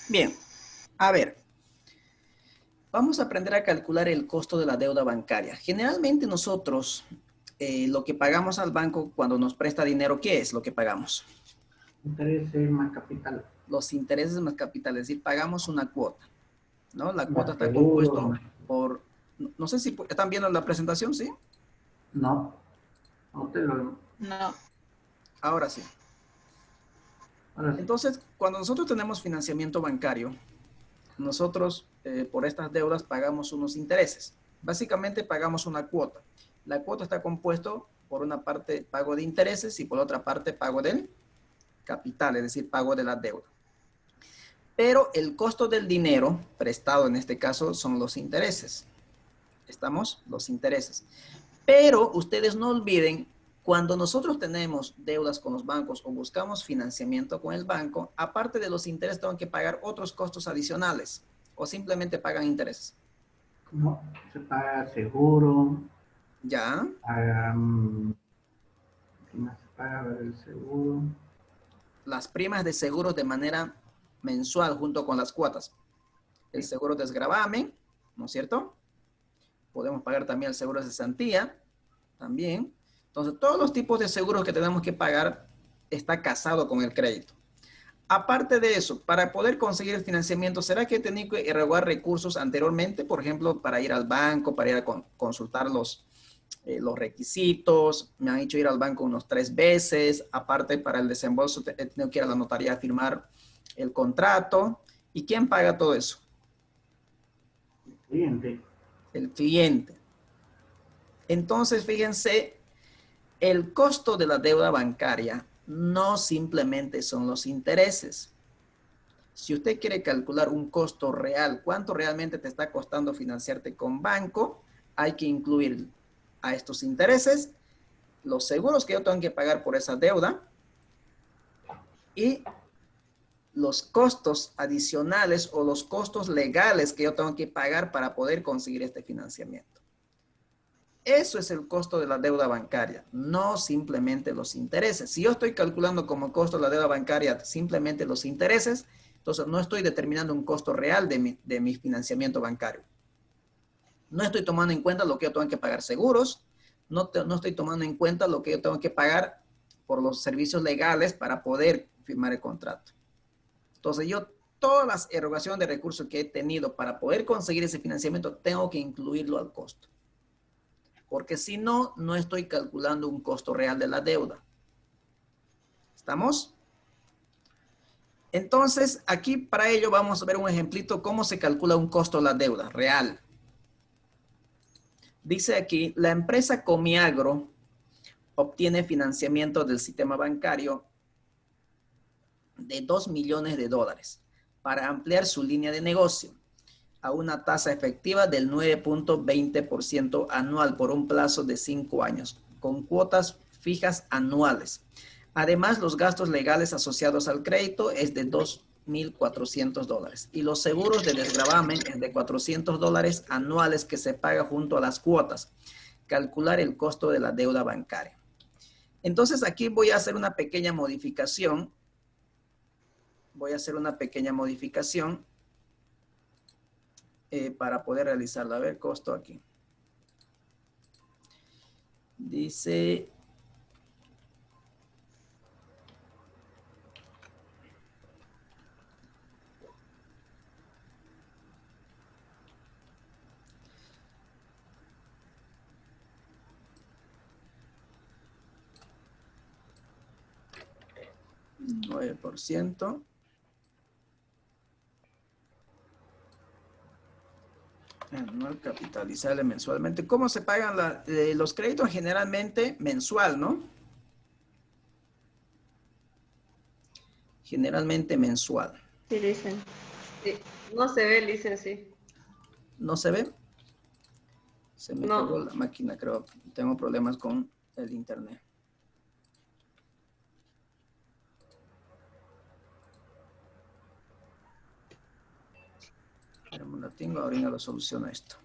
[SPEAKER 1] Bien, a ver, vamos a aprender a calcular el costo de la deuda bancaria. Generalmente nosotros lo que pagamos al banco cuando nos presta dinero, ¿qué es lo que pagamos?
[SPEAKER 7] Intereses más capital.
[SPEAKER 1] Los intereses más capital, es decir, pagamos una cuota, ¿no? La cuota
[SPEAKER 7] Más
[SPEAKER 1] está
[SPEAKER 7] seguro,
[SPEAKER 1] compuesta
[SPEAKER 7] más-
[SPEAKER 1] por, no sé si están viendo la presentación, ¿sí?
[SPEAKER 7] No, no te lo...
[SPEAKER 4] No.
[SPEAKER 1] Ahora sí.
[SPEAKER 7] Ahora sí.
[SPEAKER 1] Entonces, cuando nosotros tenemos financiamiento bancario, nosotros por estas deudas pagamos unos intereses. Básicamente pagamos una cuota. La cuota está compuesta por una parte pago de intereses y por otra parte pago del capital, es decir, pago de la deuda. Pero el costo del dinero prestado en este caso son los intereses. ¿Estamos? Los intereses. Pero ustedes no olviden, cuando nosotros tenemos deudas con los bancos o buscamos financiamiento con el banco, aparte de los intereses, tengo que pagar otros costos adicionales o simplemente pagan intereses.
[SPEAKER 7] No, se paga seguro,
[SPEAKER 1] ¿Ya?
[SPEAKER 7] paga... ¿qué más se paga? A ver, el seguro.
[SPEAKER 1] Las primas de seguros de manera mensual junto con las cuotas. El seguro de desgravamen, ¿no es cierto? Podemos pagar también el seguro de cesantía, también. Entonces, todos los tipos de seguros que tenemos que pagar está casado con el crédito. Aparte de eso, para poder conseguir el financiamiento, ¿será que he tenido que erogar recursos anteriormente? Por ejemplo, para ir al banco, para ir a consultar los requisitos. Me han hecho ir al banco unos 3 veces. Aparte, para el desembolso, he tenido que ir a la notaría a firmar el contrato. ¿Y quién paga todo eso?
[SPEAKER 7] Cliente.
[SPEAKER 1] El cliente. Entonces, fíjense, el costo de la deuda bancaria no simplemente son los intereses. Si usted quiere calcular un costo real, cuánto realmente te está costando financiarte con banco, hay que incluir a estos intereses los seguros que yo tengo que pagar por esa deuda y los costos adicionales o los costos legales que yo tengo que pagar para poder conseguir este financiamiento. Eso es el costo de la deuda bancaria, no simplemente los intereses. Si yo estoy calculando como costo de la deuda bancaria simplemente los intereses, entonces no estoy determinando un costo real de mi financiamiento bancario. No estoy tomando en cuenta lo que yo tengo que pagar seguros, no estoy tomando en cuenta lo que yo tengo que pagar por los servicios legales para poder firmar el contrato. Entonces yo, todas las erogaciones de recursos que he tenido para poder conseguir ese financiamiento, tengo que incluirlo al costo. Porque si no, no estoy calculando un costo real de la deuda. ¿Estamos? Entonces, aquí para ello vamos a ver un ejemplito cómo se calcula un costo de la deuda real. Dice aquí, la empresa Comiagro obtiene financiamiento del sistema bancario de 2 millones de dólares para ampliar su línea de negocio a una tasa efectiva del 9.20% anual por un plazo de 5 años, con cuotas fijas anuales. Además, los gastos legales asociados al crédito es de $2,400 y los seguros de desgravamen es de $400 anuales que se paga junto a las cuotas. Calcular el costo de la deuda bancaria. Entonces, aquí voy a hacer una pequeña modificación. Para poder realizarlo. A ver, costo aquí. Dice... $9%. Anual capitalizable mensualmente. ¿Cómo se pagan los créditos? Generalmente mensual, ¿no? Generalmente mensual.
[SPEAKER 8] Sí, dicen. Sí. No se ve, dicen, sí.
[SPEAKER 1] ¿No se ve? Se me
[SPEAKER 8] No.
[SPEAKER 1] pegó la máquina, creo. Tengo problemas con el internet. Espérame un ratito, ahorita lo soluciono esto.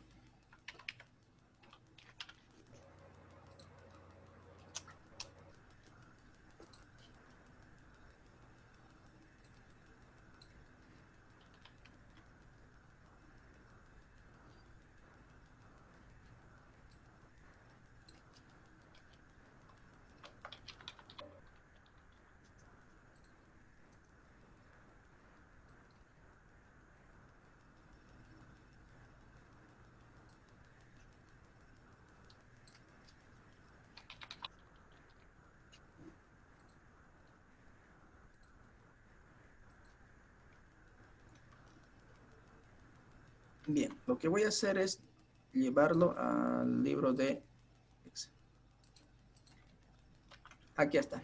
[SPEAKER 1] Bien, lo que voy a hacer es llevarlo al libro de Excel. Aquí está.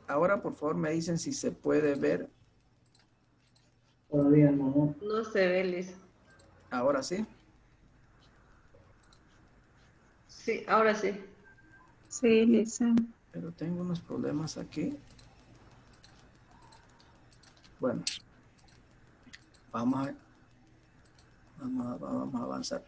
[SPEAKER 1] Ahora, por favor, me dicen si se puede ver.
[SPEAKER 7] Todavía no.
[SPEAKER 8] No se ve, Liz.
[SPEAKER 1] Ahora sí.
[SPEAKER 8] Sí, ahora sí.
[SPEAKER 2] Sí, Lisa.
[SPEAKER 1] Pero tengo unos problemas aquí. Bueno. Vamos a avanzar.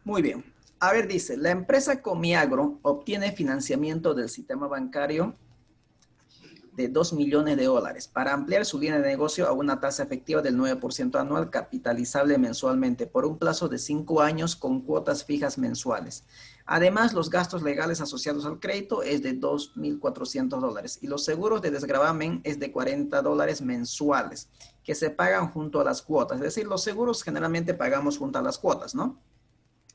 [SPEAKER 1] Muy bien. A ver, dice, la empresa Comiagro obtiene financiamiento del sistema bancario de 2 millones de dólares para ampliar su línea de negocio a una tasa efectiva del 9% anual capitalizable mensualmente por un plazo de 5 años con cuotas fijas mensuales. Además, los gastos legales asociados al crédito es de $2,400 y los seguros de desgravamen es de $40 mensuales que se pagan junto a las cuotas. Es decir, los seguros generalmente pagamos junto a las cuotas, ¿no?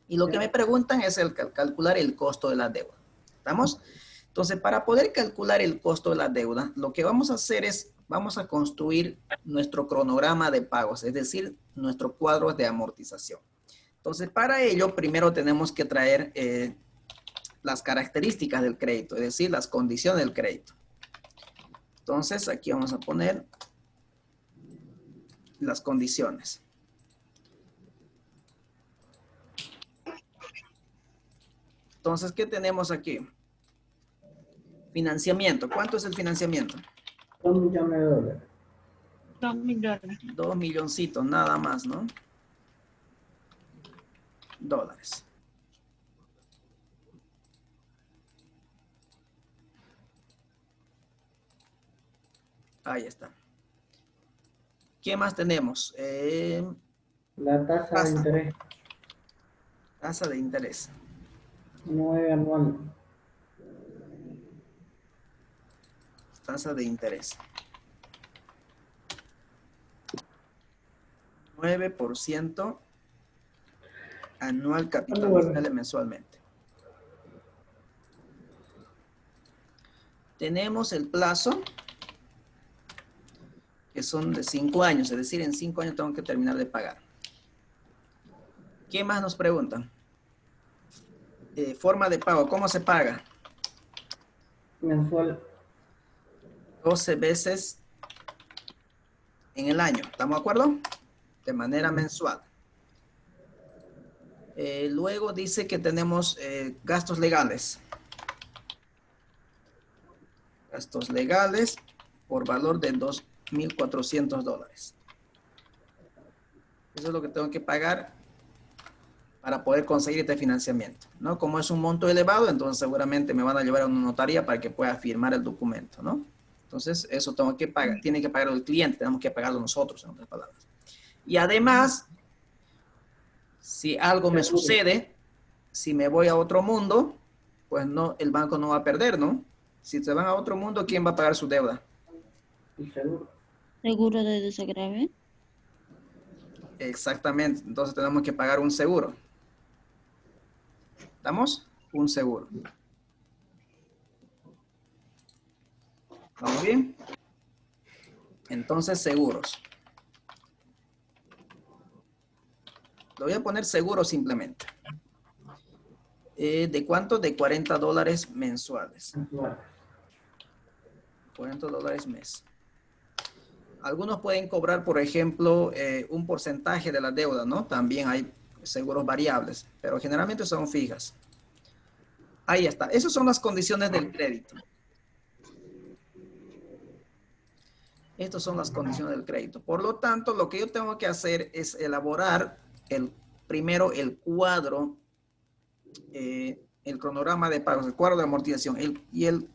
[SPEAKER 1] Y lo que me preguntan es calcular el costo de la deuda. ¿Estamos? Entonces, para poder calcular el costo de la deuda, lo que vamos a hacer es, vamos a construir nuestro cronograma de pagos, es decir, nuestro cuadro de amortización. Entonces, para ello, primero tenemos que traer las características del crédito, es decir, las condiciones del crédito. Entonces, aquí vamos a poner las condiciones. Entonces, ¿qué tenemos aquí? Financiamiento. ¿Cuánto es el financiamiento?
[SPEAKER 7] 2 millones de dólares.
[SPEAKER 5] 2 millones.
[SPEAKER 1] 2 milloncitos, nada más, ¿no? Dólares. Ahí está. ¿Qué más tenemos?
[SPEAKER 7] La tasa de
[SPEAKER 1] Tasa.
[SPEAKER 7] interés,
[SPEAKER 1] Tasa de interés.
[SPEAKER 7] 9 anual.
[SPEAKER 1] Tasa de interés. 9% anual capitalizable mensualmente. Tenemos el plazo, que son de 5 años, es decir, en 5 años tengo que terminar de pagar. ¿Qué más nos preguntan? Forma de pago, ¿cómo se paga?
[SPEAKER 7] Mensual.
[SPEAKER 1] 12 veces en el año, ¿estamos de acuerdo? De manera mensual. Luego dice que tenemos gastos legales. Gastos legales por valor de $2,400. Eso es lo que tengo que pagar para poder conseguir este financiamiento, ¿no? Como es un monto elevado, entonces seguramente me van a llevar a una notaría para que pueda firmar el documento, ¿no? Entonces, eso tengo que pagar, tiene que pagarlo el cliente, tenemos que pagarlo nosotros, en otras palabras. Y además, si algo me sucede, si me voy a otro mundo, pues no, el banco no va a perder, ¿no? Si se van a otro mundo, ¿quién va a pagar su deuda?
[SPEAKER 7] Y seguro.
[SPEAKER 5] Seguro de desagrave.
[SPEAKER 1] Exactamente, entonces tenemos que pagar un seguro. ¿Estamos? Un seguro. ¿Vamos bien? Entonces, seguros. Lo voy a poner seguro simplemente. ¿De cuánto? De $40 mensuales.
[SPEAKER 7] Mensual.
[SPEAKER 1] $40 mes. Algunos pueden cobrar, por ejemplo, un porcentaje de la deuda, ¿no? También hay seguros variables, pero generalmente son fijas. Ahí está. Esas son las condiciones del crédito. Estas son las condiciones del crédito. Por lo tanto, lo que yo tengo que hacer es elaborar primero el cuadro, el cronograma de pagos, el cuadro de amortización. Y el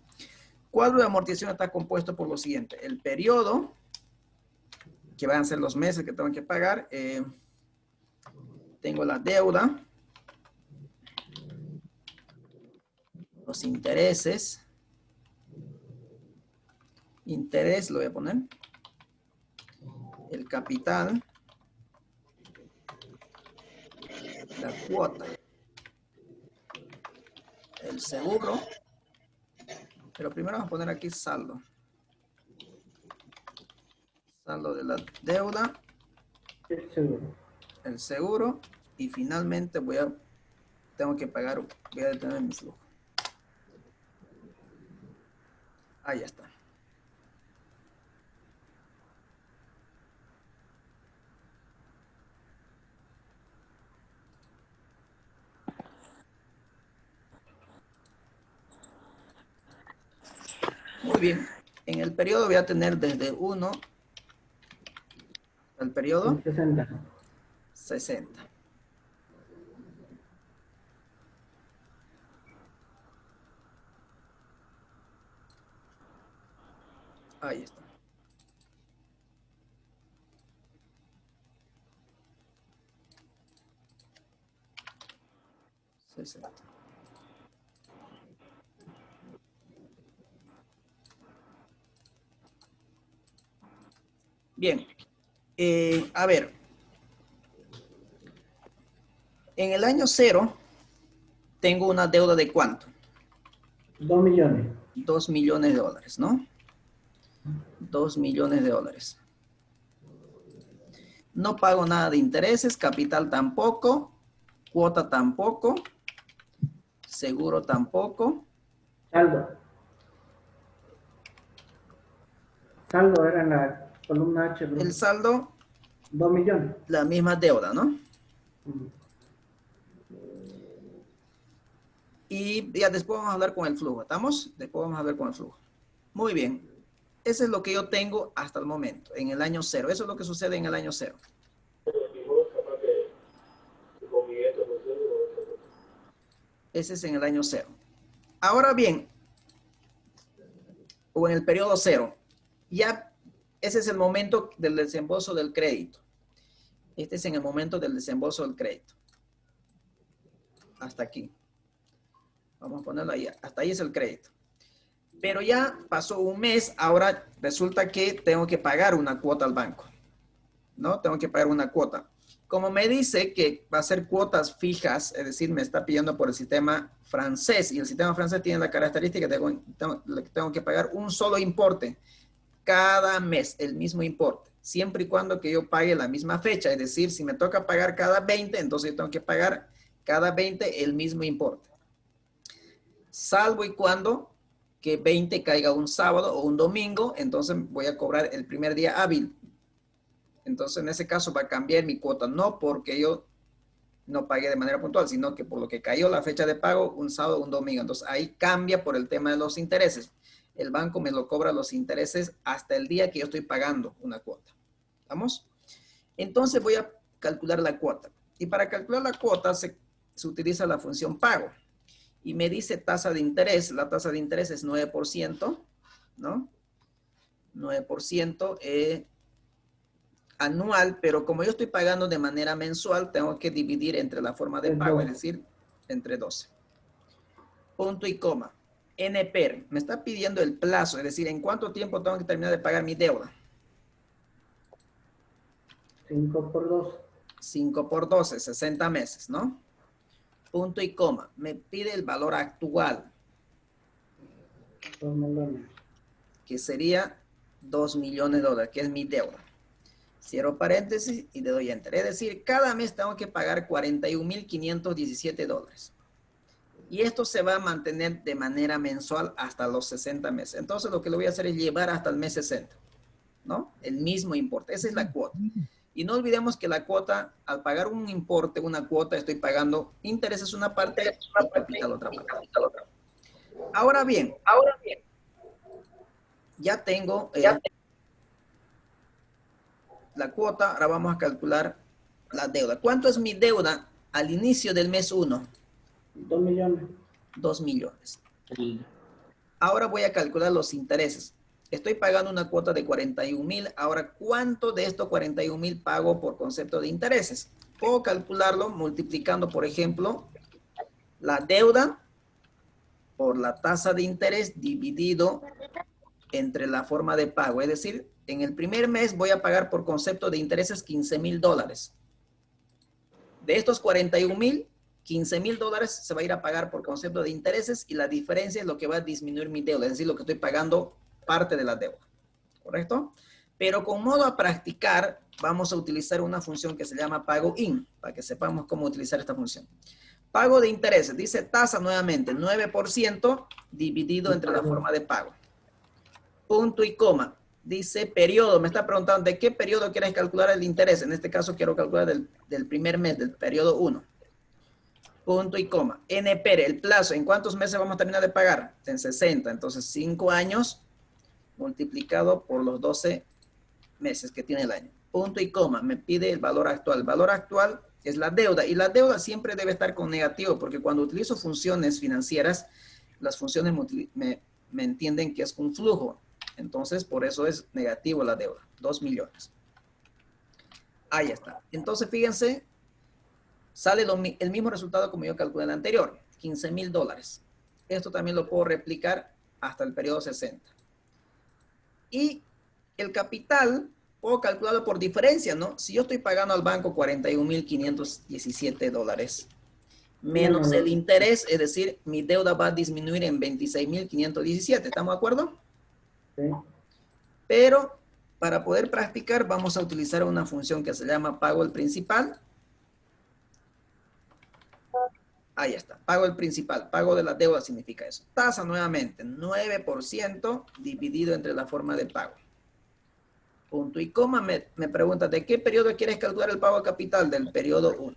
[SPEAKER 1] cuadro de amortización está compuesto por lo siguiente. El periodo, que van a ser los meses que tengo que pagar. Tengo la deuda. Los intereses. Interés lo voy a poner. El capital. La cuota. El seguro. Pero primero vamos a poner aquí saldo. Saldo de la deuda.
[SPEAKER 7] El seguro.
[SPEAKER 1] El seguro. Y finalmente tengo que pagar, voy a detener mi flujo. Ahí está. Muy bien. En el periodo voy a tener desde 1 hasta el periodo
[SPEAKER 7] 60.
[SPEAKER 1] 60. Ahí está. Bien. A ver. En el año 0 tengo una deuda de ¿cuánto?
[SPEAKER 7] 2 millones.
[SPEAKER 1] $2 millones, ¿no? $2 millones. No pago nada de intereses, capital tampoco, cuota tampoco, seguro tampoco.
[SPEAKER 7] Saldo. Saldo era en la columna H. bro.
[SPEAKER 1] El saldo,
[SPEAKER 7] 2 millones.
[SPEAKER 1] la misma deuda, ¿no?
[SPEAKER 7] Ujú.
[SPEAKER 1] Y ya después vamos a hablar con el flujo, ¿estamos? Después vamos a ver con el flujo. Muy bien. Ese es lo que yo tengo hasta el momento, en el año 0. Eso es lo que sucede en el año 0. Ese es en el año 0. Ahora bien, o en el periodo 0, ya ese es el momento del desembolso del crédito. Este es en el momento del desembolso del crédito. Hasta aquí. Vamos a ponerlo ahí. Hasta ahí es el crédito. Pero ya pasó un mes, ahora resulta que tengo que pagar una cuota al banco. ¿No? Tengo que pagar una cuota. Como me dice que va a ser cuotas fijas, es decir, me está pidiendo por el sistema francés, y el sistema francés tiene la característica de que tengo que pagar un solo importe cada mes, el mismo importe, siempre y cuando que yo pague la misma fecha. Es decir, si me toca pagar cada 20, entonces yo tengo que pagar cada 20 el mismo importe. Salvo y cuando que 20 caiga un sábado o un domingo, entonces voy a cobrar el primer día hábil. Entonces, en ese caso va a cambiar mi cuota, no porque yo no pagué de manera puntual, sino que por lo que cayó la fecha de pago un sábado o un domingo. Entonces, ahí cambia por el tema de los intereses. El banco me lo cobra los intereses hasta el día que yo estoy pagando una cuota. ¿Vamos? Entonces, voy a calcular la cuota. Y para calcular la cuota se utiliza la función pago. Y me dice tasa de interés. La tasa de interés es 9%, ¿no? 9%. Anual, pero como yo estoy pagando de manera mensual, tengo que dividir entre la forma de pago, es decir, entre 12. Punto y coma. NPR, me está pidiendo el plazo, es decir, ¿en cuánto tiempo tengo que terminar de pagar mi deuda?
[SPEAKER 7] 5 por 2.
[SPEAKER 1] 5 por 12, 60 meses, ¿no? Punto y coma. Me pide el valor actual,
[SPEAKER 7] 2 millones.
[SPEAKER 1] que sería $2 millones, que es mi deuda. Cierro paréntesis y le doy enter. Es decir, cada mes tengo que pagar $41,517. Y esto se va a mantener de manera mensual hasta los 60 meses. Entonces, lo que le voy a hacer es llevar hasta el mes 60, ¿no? El mismo importe. Esa es la cuota. Y no olvidemos que la cuota, al pagar un importe, una cuota, estoy pagando intereses una parte y capital otra parte. Ahora bien, ya tengo... la cuota, ahora vamos a calcular la deuda. ¿Cuánto es mi deuda al inicio del mes 1?
[SPEAKER 7] 2 millones.
[SPEAKER 1] 2 millones. Ahora voy a calcular los intereses. Estoy pagando una cuota de 41,000. Ahora, ¿cuánto de estos 41,000 pago por concepto de intereses? Puedo calcularlo multiplicando, por ejemplo, la deuda por la tasa de interés dividido entre la forma de pago. Es decir, en el primer mes voy a pagar por concepto de intereses $15,000. De estos 41,000, $15,000 se va a ir a pagar por concepto de intereses y la diferencia es lo que va a disminuir mi deuda, es decir, lo que estoy pagando parte de la deuda. ¿Correcto? Pero con modo a practicar, vamos a utilizar una función que se llama pago in, para que sepamos cómo utilizar esta función. Pago de intereses, dice tasa nuevamente, 9% dividido entre la forma de pago. Punto y coma. Dice periodo, me está preguntando de qué periodo quieres calcular el interés. En este caso quiero calcular del primer mes, del periodo 1. Punto y coma. NPR, el plazo, ¿en cuántos meses vamos a terminar de pagar? En 60, entonces 5 años multiplicado por los 12 meses que tiene el año. Punto y coma, me pide el valor actual. El valor actual es la deuda y la deuda siempre debe estar con negativo porque cuando utilizo funciones financieras, las funciones me entienden que es un flujo. Entonces, por eso es negativo la deuda, 2 millones. Ahí está. Entonces, fíjense, sale el mismo resultado como yo calculé en el anterior, $15,000. Esto también lo puedo replicar hasta el periodo 60. Y el capital, puedo calcularlo por diferencia, ¿no? Si yo estoy pagando al banco $41,517, menos el interés, es decir, mi deuda va a disminuir en $26,517. ¿Estamos de acuerdo?
[SPEAKER 7] Sí.
[SPEAKER 1] Pero para poder practicar vamos a utilizar una función que se llama pago el principal. Ahí está, pago el principal, pago de la deuda significa eso. Tasa nuevamente, 9% dividido entre la forma de pago. Punto y coma, me pregunta, ¿de qué periodo quieres calcular el pago de capital? Del periodo 1.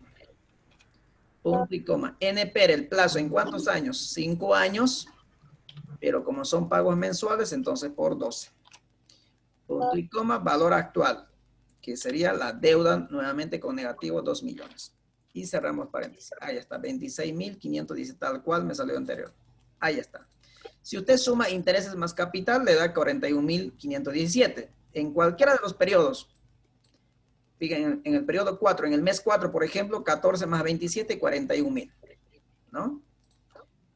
[SPEAKER 1] Punto y coma. NPR, el plazo, ¿en cuántos años? 5 años. Pero como son pagos mensuales, entonces por 12. Punto y coma, valor actual, que sería la deuda nuevamente con negativo 2 millones. Y cerramos paréntesis. Ahí está, 26,517, tal cual me salió anterior. Ahí está. Si usted suma intereses más capital, le da 41,517. en cualquiera de los periodos, fíjense, en el periodo 4, en el mes 4, por ejemplo, 14 más 27, 41,000, ¿no?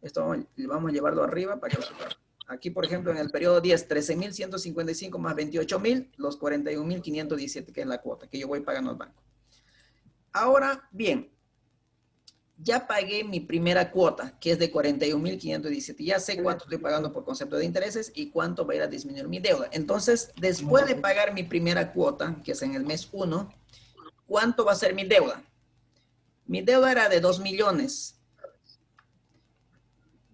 [SPEAKER 1] Esto vamos a llevarlo arriba para que lo separen. Aquí, por ejemplo, en el periodo 10, 13,155 más 28,000, los 41,517, que es la cuota que yo voy pagando al banco. Ahora, bien, ya pagué mi primera cuota, que es de 41,517. Ya sé cuánto estoy pagando por concepto de intereses y cuánto va a ir a disminuir mi deuda. Entonces, después de pagar mi primera cuota, que es en el mes 1, ¿cuánto va a ser mi deuda? Mi deuda era de 2 millones.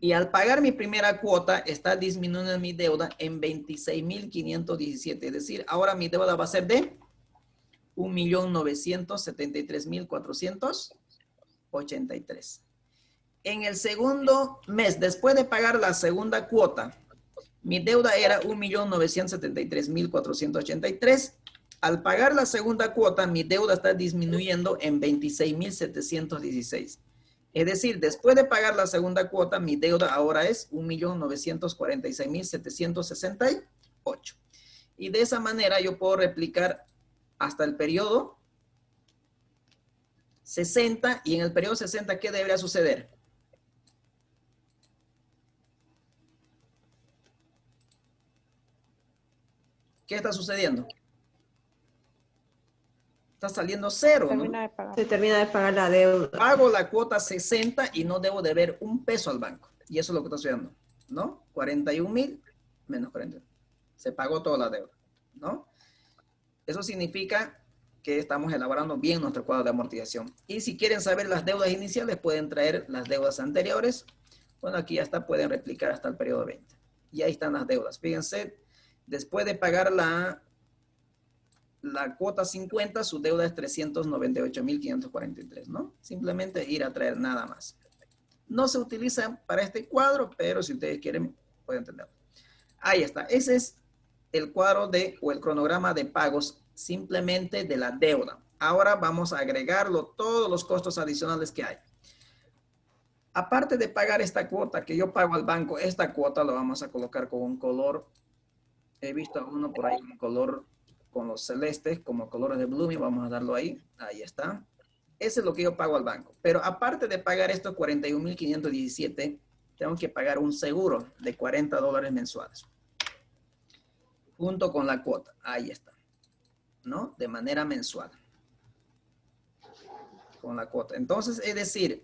[SPEAKER 1] Y al pagar mi primera cuota, está disminuyendo mi deuda en 26,517. Es decir, ahora mi deuda va a ser de 1,973,483. En el segundo mes, después de pagar la segunda cuota, mi deuda era 1,973,483. Al pagar la segunda cuota, mi deuda está disminuyendo en 26,716. Es decir, después de pagar la segunda cuota, mi deuda ahora es 1,946,768. Y de esa manera yo puedo replicar hasta el periodo 60. Y en el periodo 60, ¿qué debería suceder? ¿Qué está sucediendo? Está saliendo cero, ¿no?
[SPEAKER 4] Termina de pagar.
[SPEAKER 8] Se termina de pagar la deuda.
[SPEAKER 1] Pago la cuota 60 y no debo deber un peso al banco. Y eso es lo que está sucediendo, ¿no? 41,000 menos 41. Se pagó toda la deuda, ¿no? Eso significa que estamos elaborando bien nuestro cuadro de amortización. Y si quieren saber las deudas iniciales, pueden traer las deudas anteriores. Bueno, aquí ya está, pueden replicar hasta el periodo 20. Y ahí están las deudas. Fíjense, después de pagar la cuota 50, su deuda es 398,543, ¿no? Simplemente ir a traer nada más. No se utiliza para este cuadro, pero si ustedes quieren, pueden entenderlo. Ahí está. Ese es el cuadro o el cronograma de pagos simplemente de la deuda. Ahora vamos a agregarlo todos los costos adicionales que hay. Aparte de pagar esta cuota que yo pago al banco, esta cuota lo vamos a colocar con un color. He visto a uno por ahí con color con los celestes, como colores de Blooming, vamos a darlo ahí. Ahí está. Ese es lo que yo pago al banco. Pero aparte de pagar estos 41,517, tengo que pagar un seguro de $40 mensuales. Junto con la cuota. Ahí está. ¿No? De manera mensual. Con la cuota. Entonces, es decir,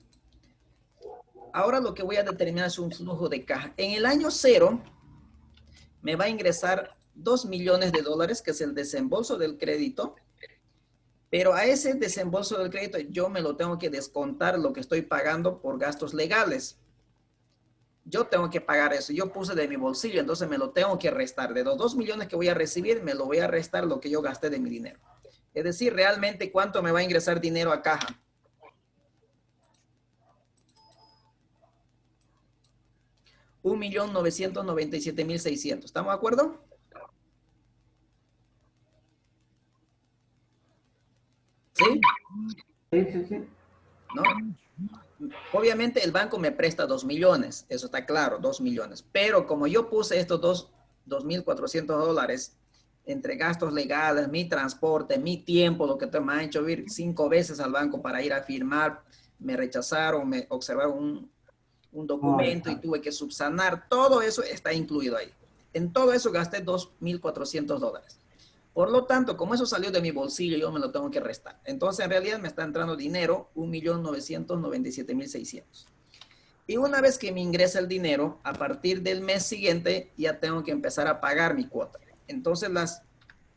[SPEAKER 1] ahora lo que voy a determinar es un flujo de caja. En el año 0, me va a ingresar $2 millones, que es el desembolso del crédito. Pero a ese desembolso del crédito yo me lo tengo que descontar lo que estoy pagando por gastos legales. Yo tengo que pagar eso. Yo puse de mi bolsillo, entonces me lo tengo que restar. De los 2 millones que voy a recibir, me lo voy a restar lo que yo gasté de mi dinero. Es decir, realmente cuánto me va a ingresar dinero a caja. $1,997,600. ¿Estamos de acuerdo? ¿Sí?
[SPEAKER 7] Sí.
[SPEAKER 1] ¿No? Obviamente el banco me presta 2 millones, eso está claro, 2 millones. Pero como yo puse estos $2,400 entre gastos legales, mi transporte, mi tiempo, lo que me ha hecho ir 5 veces al banco para ir a firmar, me rechazaron, me observaron un documento y tuve que subsanar, todo eso está incluido ahí. En todo eso gasté $2,400. Por lo tanto, como eso salió de mi bolsillo, yo me lo tengo que restar. Entonces, en realidad me está entrando dinero, $1,997,600. Y una vez que me ingresa el dinero, a partir del mes siguiente, ya tengo que empezar a pagar mi cuota. Entonces,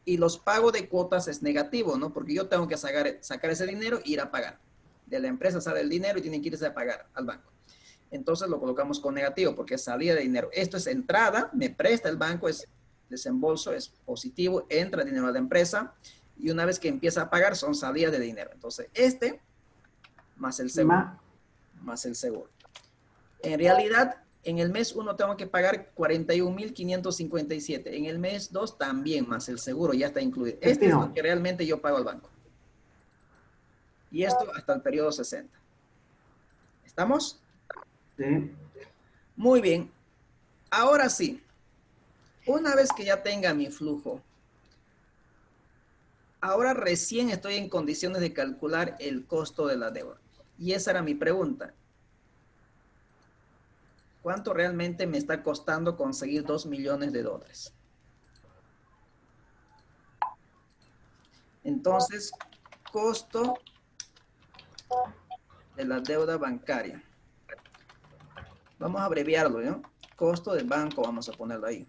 [SPEAKER 1] los pagos de cuotas es negativo, ¿no? Porque yo tengo que sacar ese dinero e ir a pagar. De la empresa sale el dinero y tienen que irse a pagar al banco. Entonces, lo colocamos con negativo porque es salida de dinero. Esto es entrada, me presta el banco, es desembolso, es positivo, entra dinero a la empresa y una vez que empieza a pagar son salidas de dinero. Entonces, más el seguro. Más el seguro. En realidad, en el mes 1 tengo que pagar 41,557. En el mes 2 también, más el seguro, ya está incluido. Este es lo que realmente yo pago al banco. Y esto hasta el periodo 60. ¿Estamos?
[SPEAKER 7] Sí.
[SPEAKER 1] Muy bien. Ahora sí. Una vez que ya tenga mi flujo, ahora recién estoy en condiciones de calcular el costo de la deuda. Y esa era mi pregunta. ¿Cuánto realmente me está costando conseguir 2 millones de dólares? Entonces, costo de la deuda bancaria. Vamos a abreviarlo, ¿no? Costo del banco, vamos a ponerlo ahí.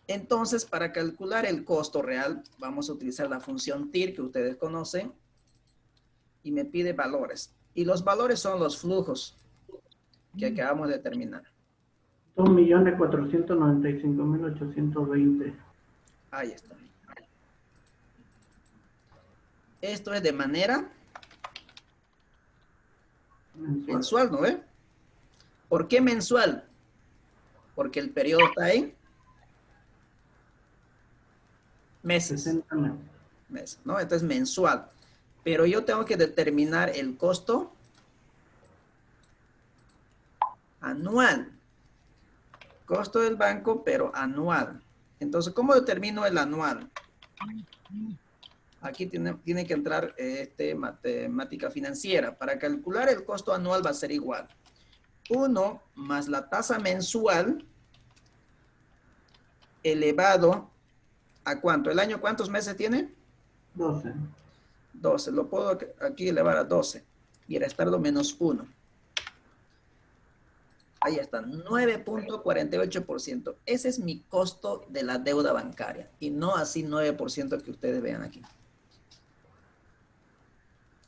[SPEAKER 1] Entonces, para calcular el costo real, vamos a utilizar la función TIR que ustedes conocen y me pide valores. Y los valores son los flujos que acabamos de determinar.
[SPEAKER 7] 2.495.820.
[SPEAKER 1] Ahí está. Esto es de manera mensual, ¿no ve? ¿Por qué mensual? Porque el periodo está en meses.
[SPEAKER 7] 60 meses.
[SPEAKER 1] Meses, ¿no? Esto es mensual. Pero yo tengo que determinar el costo anual. Costo del banco, pero anual. Entonces, ¿cómo determino el anual? Aquí tiene que entrar matemática financiera. Para calcular el costo anual va a ser igual. 1 más la tasa mensual elevado a ¿cuánto? ¿El año cuántos meses tiene?
[SPEAKER 7] 12.
[SPEAKER 1] 12. Lo puedo aquí elevar a 12 y restarlo menos 1. Ahí está, 9.48%. Ese es mi costo de la deuda bancaria y no así 9% que ustedes vean aquí.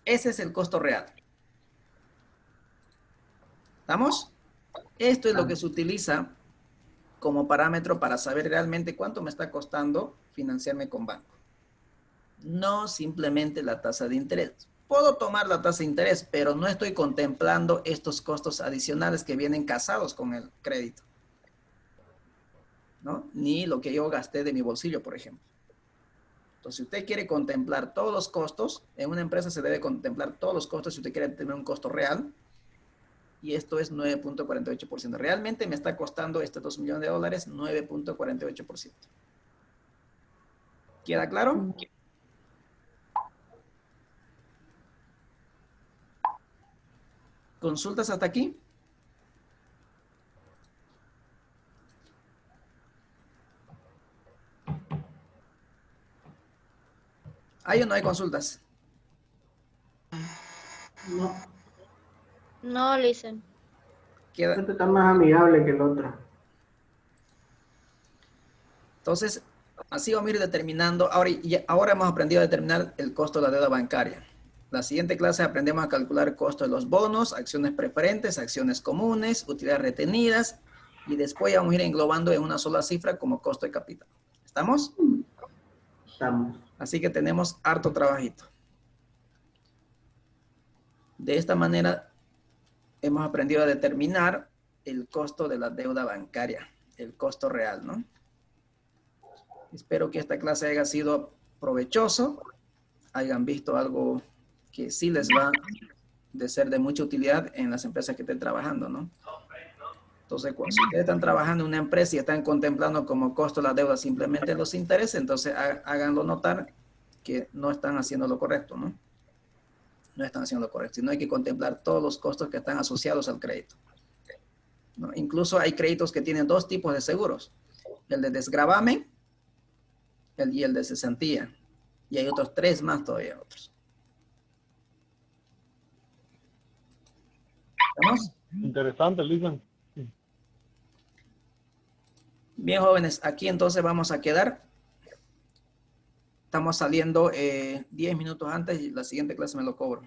[SPEAKER 1] Ese es el costo real. ¿Estamos? Esto es lo que se utiliza como parámetro para saber realmente cuánto me está costando financiarme con banco. No simplemente la tasa de interés. Puedo tomar la tasa de interés, pero no estoy contemplando estos costos adicionales que vienen casados con el crédito, ¿no? Ni lo que yo gasté de mi bolsillo, por ejemplo. Entonces, si usted quiere contemplar todos los costos, en una empresa se debe contemplar todos los costos si usted quiere tener un costo real. Y esto es 9.48%. Realmente me está costando este 2 millones de dólares 9.48%. ¿Queda claro? ¿Consultas hasta aquí? ¿Hay o no hay consultas?
[SPEAKER 7] No,
[SPEAKER 5] No, listen.
[SPEAKER 1] Queda.
[SPEAKER 7] este está más amigable que el otro.
[SPEAKER 1] Entonces, así vamos a ir determinando. Ahora hemos aprendido a determinar el costo de la deuda bancaria. La siguiente clase aprendemos a calcular el costo de los bonos, acciones preferentes, acciones comunes, utilidades retenidas, y después vamos a ir englobando en una sola cifra como costo de capital. ¿Estamos?
[SPEAKER 7] Estamos.
[SPEAKER 1] Así que tenemos harto trabajito. De esta manera hemos aprendido a determinar el costo de la deuda bancaria, el costo real, ¿no? Espero que esta clase haya sido provechoso, hayan visto algo que sí les va de ser de mucha utilidad en las empresas que estén trabajando, ¿no? Entonces, si ustedes están trabajando en una empresa y están contemplando como costo la deuda simplemente los intereses, entonces háganlo notar que no están haciendo lo correcto, ¿no? No están haciendo lo correcto, sino hay que contemplar todos los costos que están asociados al crédito, ¿no? Incluso hay créditos que tienen 2 tipos de seguros, el de desgravamen y el de cesantía, y hay otros 3 más todavía, otros. ¿Estamos?
[SPEAKER 3] Interesante, Lisa.
[SPEAKER 1] Bien, jóvenes, aquí entonces vamos a quedar. Estamos saliendo 10 minutos antes y la siguiente clase me lo cobro.